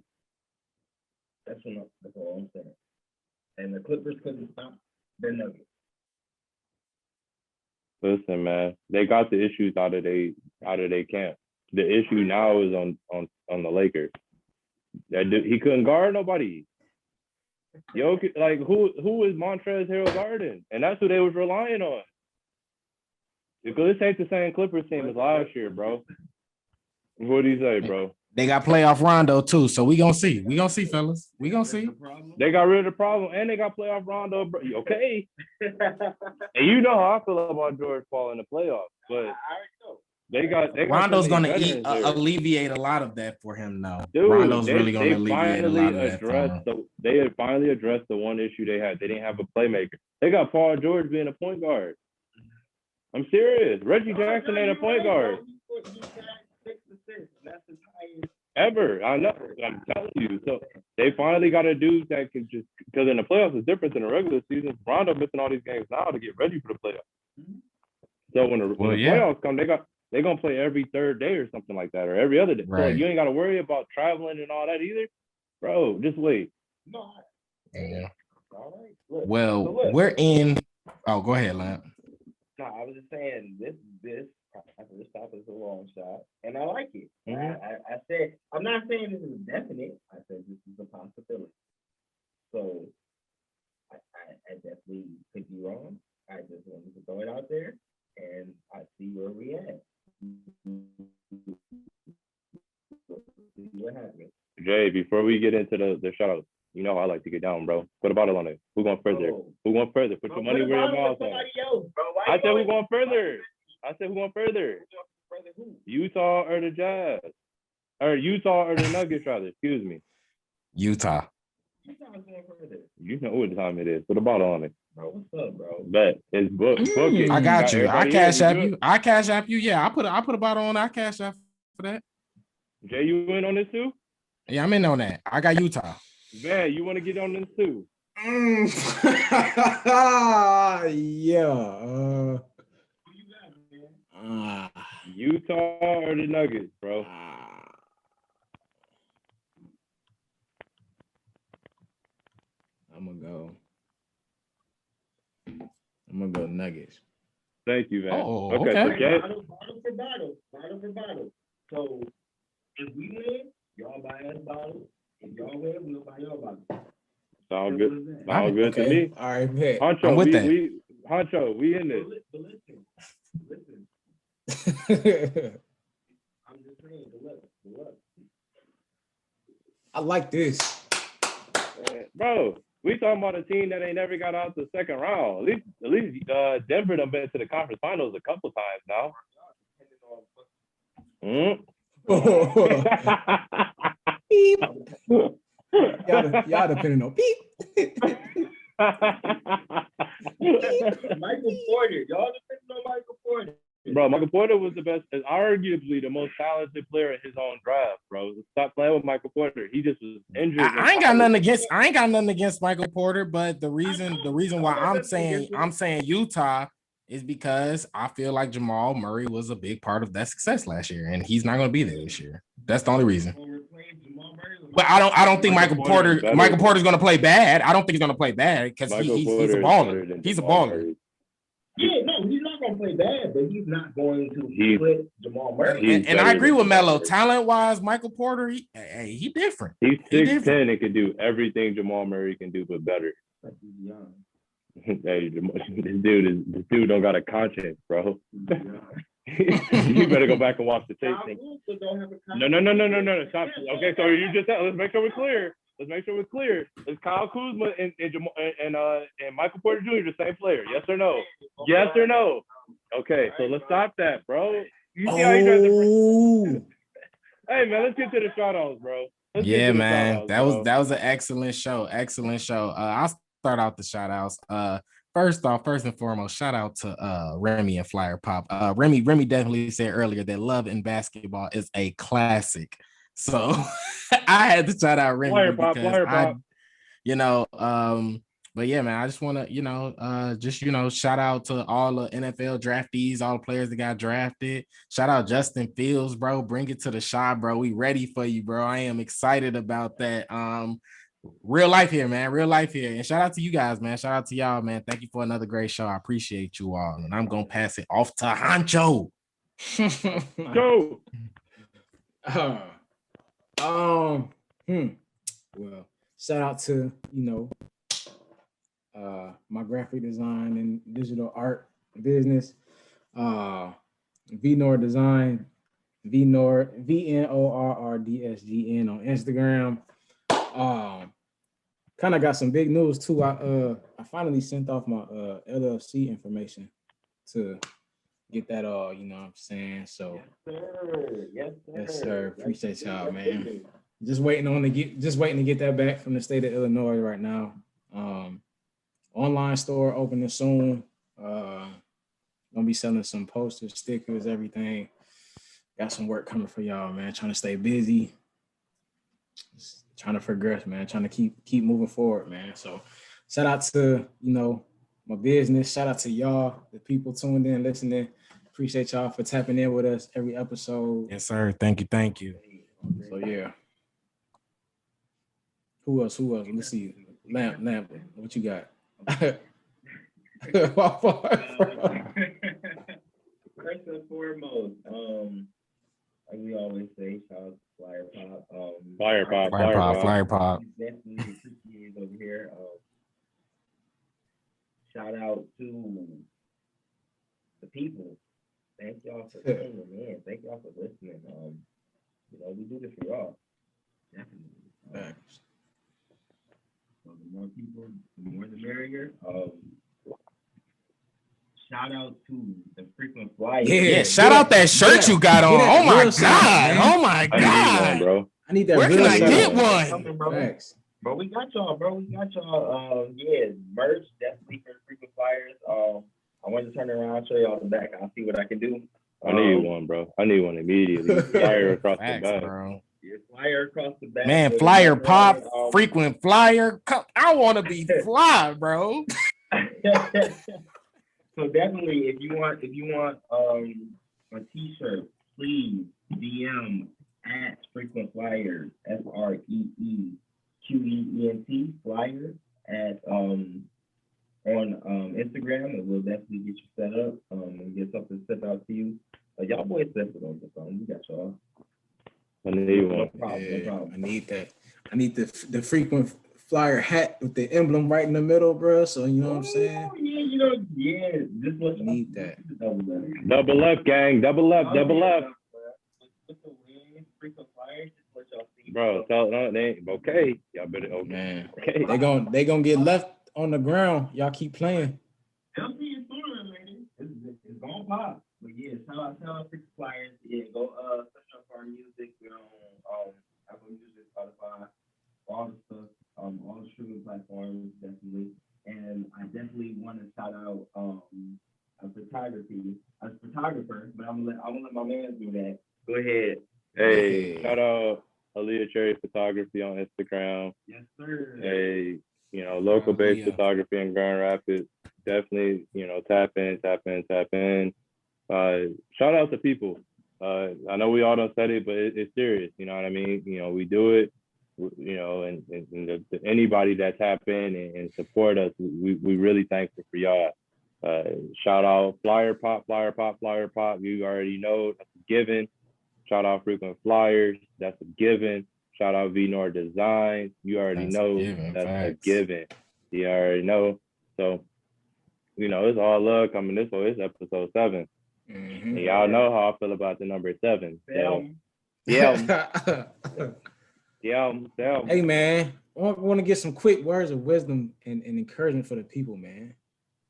That's all I'm saying. And the Clippers couldn't stop their Nuggets. Listen, man, they got the issues out of their camp. The issue now is on the Lakers. That dude, he couldn't guard nobody. Yo, like who is Montrezl Harrell guarding? And that's who they was relying on. Because this ain't the same Clippers team as last year, bro. What do you say, bro? They got playoff Rondo too, so we gonna see. We gonna see, fellas. We gonna see. They got rid of the problem, and they got playoff Rondo. Bro. Okay. And you know how I feel about George Paul in the playoffs, but they got Rondo's gonna alleviate alleviate a lot of that for him now. Dude, Rondo's really gonna alleviate a lot of that for him. They had finally addressed the one issue they had. They didn't have a playmaker. They got Paul George being a point guard. I'm serious. Reggie Jackson ain't a point guard. Ever. I know. I'm telling you. So they finally got a dude that can just, because in the playoffs is different than the regular season. Rondo missing all these games now to get ready for the playoffs. So when the playoffs come, they're gonna play every third day or something like that, or every other day. Right. So you ain't gotta worry about traveling and all that either. Bro, just wait. No. Yeah. All right. Look, Well, so look. we're in. Oh, go ahead, Lamp. No, I was just saying this stop is a long shot, and I like it. I said I'm not saying this is definite. I said this is a possibility. So I definitely could be wrong. I just wanted to throw it out there, and I see where we at. What happened? Jay, before we get into the shout outs, you know how I like to get down, bro. Put a bottle on it. Who going further? Who going further? Put your money where your mouth is. I said who going further. Utah or the Jazz? Or Utah or the Nuggets, rather. Excuse me. Utah. You know what time it is. Put a bottle on it. Bro, what's up, bro? Bet. It's book. I got you. I cash app you. Yeah, I put a bottle on. I cash app for that. Jay, you in on this too? Yeah, I'm in on that. I got Utah. Man, you want to get on this too? Yeah. Utah or the Nuggets, bro? I'm gonna go Nuggets. Thank you, man. Oh, okay. okay. So Jay, Bottle for bottle. So if we win, y'all buy us bottles. If y'all win, we'll buy y'all bottles. Sound good. Sound good to me. All right, bet. Huncho, I'm with that. Huncho, we in this. Listen. I'm just saying, look. I like this. Bro, we talking about a team that ain't never got out the second round. At least Denver done been to the conference finals a couple times now. Beep. Y'all depending on beep. Michael Porter. Y'all depending on Michael Porter. Bro, Michael Porter was the best, is arguably the most talented player in his own draft, bro. Stop playing with Michael Porter. He just was injured. I ain't got nothing against Michael Porter, but the reason why I'm saying Utah is because I feel like Jamal Murray was a big part of that success last year, and he's not going to be there this year. That's the only reason. But I don't think Michael Porter's going to play bad. I don't think he's going to play bad because he's a baller. He's a baller. Yeah, no, he's not going to play bad, but he's not going to quit Jamal Murray. And I agree with Melo. Talent-wise, Michael Porter, he different. He's 6'10" and can do everything Jamal Murray can do, but better. Hey, this dude don't got a conscience, bro. You better go back and watch the tape. No. Stop. Okay, so you just let's make sure we're clear. Is Kyle Kuzma and Michael Porter Jr. the same player? Yes or no? Yes or no? Okay, so let's stop that, bro. You see how you guys are... Hey man, let's get to the shout outs, bro. Let's Yeah, get to the man. shout-outs, That bro. was an excellent show. Excellent show. I'll start out the shout outs. First off, first and foremost, shout out to Remy and Flyer Pop. Remy definitely said earlier that Love in Basketball is a classic. So I had to shout out Remy because Flyer Pop. you know, but yeah, man, I just want to, shout out to all the NFL draftees, all the players that got drafted. Shout out Justin Fields, bro. Bring it to the shop, bro. We ready for you, bro. I am excited about that. Real life here, man. Real life here. And shout out to you guys, man. Shout out to y'all, man. Thank you for another great show. I appreciate you all. And I'm gonna pass it off to Huncho. Go. Well, shout out to my graphic design and digital art business. Vnord Design, VNORRDSGN on Instagram. Kind of got some big news too. I finally sent off my LLC information to get that all, you know what I'm saying? So yes, sir. Appreciate y'all, man. Just waiting to get that back from the state of Illinois right now. Online store opening soon. Gonna be selling some posters, stickers, everything. Got some work coming for y'all, man. Trying to stay busy. Just trying to progress, man. Trying to keep moving forward, man. So shout out to, my business. Shout out to y'all, the people tuned in, listening. Appreciate y'all for tapping in with us every episode. Yes, sir. Thank you. So yeah. Who else? Let's see. Lamp. What you got? First and foremost, like we always say, shout out to Flyer Pop. Flyer Pop. Definitely appreciated over here. Shout out to the people. Thank y'all for tuning in. Thank y'all for listening. We do this for y'all. Definitely. So the more people, the more the merrier. Shout out to the frequent Flyer. Yeah, shout out that shirt you got on. Oh my god. Oh my god. I need one, bro. I need that. Where can I get one? Coming, bro. Bro, we got y'all, merch definitely for frequent Flyers. I want to turn around, show y'all the back. I'll see what I can do. I need one, bro. I need one immediately. Flyer across the back, bro. Yeah, Flyer across the back. Man, Flyer Pop, frequent Flyer. I want to be fly, bro. So definitely, if you want a t-shirt, please DM at frequent Flyers, FREEQUENT Flyers at on Instagram, and we'll definitely get you set up and get something sent out to you. Y'all boys set it on the phone. We got y'all. I need one. No problem. I need that. I need the frequent Flyer hat with the emblem right in the middle, bro. So you know what I'm saying? This was need that. Double up, gang. Double up. Bro, they okay. Y'all better okay. Man, okay. They gonna get left on the ground. Y'all keep playing. It's gonna pop. But yeah, shout out Freak Flyers. Yeah, go search up our music. We're on Apple Music, Spotify, all the stuff, all the streaming platforms, definitely. And I definitely want to shout out a photographer, but I'm gonna let my man do that. Go ahead. Hey, shout out Aaliyah Cherry Photography on Instagram. Yes, sir. Hey, local based photography in Grand Rapids. Definitely, tap in. Shout out to people. I know we all don't said it, but it's serious. You know what I mean? We do it. And anybody that tap in and support us, we really thankful for y'all. Shout out Flyer Pop. You already know that's a given. Shout out Frequent Flyers. That's a given. Shout out VNOR Design. You already know that's a given. You already know. So, it's all love coming this way. It's episode 7. Mm-hmm. And y'all know how I feel about the number 7. So, yeah. Hey, man, I want to get some quick words of wisdom and encouragement for the people, man.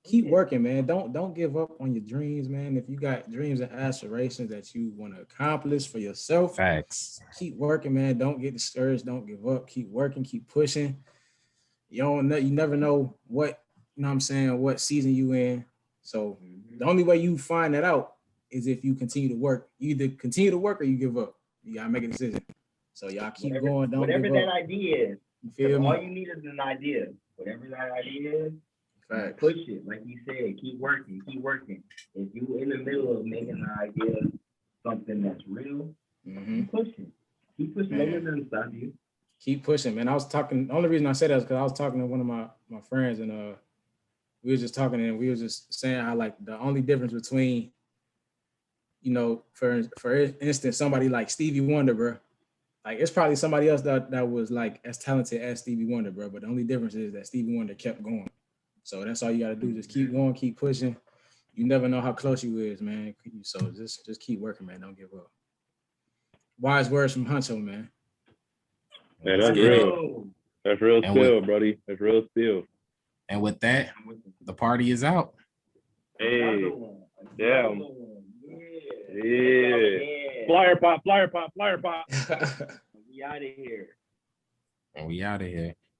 keep working, man. Don't give up on your dreams, man. If you got dreams and aspirations that you want to accomplish for yourself, Facts. keep working, man. Don't get discouraged. Don't give up. Keep working. Keep pushing. You don't know. You never know what what I'm saying. What season you in. So the only way you find that out is if you continue to work. You either continue to work or you give up. You gotta make a decision. So y'all keep going. Don't whatever give that up. idea is. You feel All me? you need is an idea. Whatever that idea is, Facts. push it. Like you said, keep working. Keep working. If you in the middle of making an idea something that's real, keep pushing. Keep pushing. Don't let them stop you. Keep pushing, man. I was talking. The only reason I said that is because I was talking to one of my friends, and we were just talking, and we were just saying how like the only difference between, for instance, somebody like Stevie Wonder, bro. Like it's probably somebody else that was like as talented as Stevie Wonder, bro. But the only difference is that Stevie Wonder kept going. So that's all you gotta do. Just keep going, keep pushing. You never know how close you is, man. So just keep working, man. Don't give up. Wise words from Huncho, man. Yeah, that's real. That's real spill, buddy. That's real spill. And with that, the party is out. Hey, yeah. Flyer pop. We out of here. And we out of here.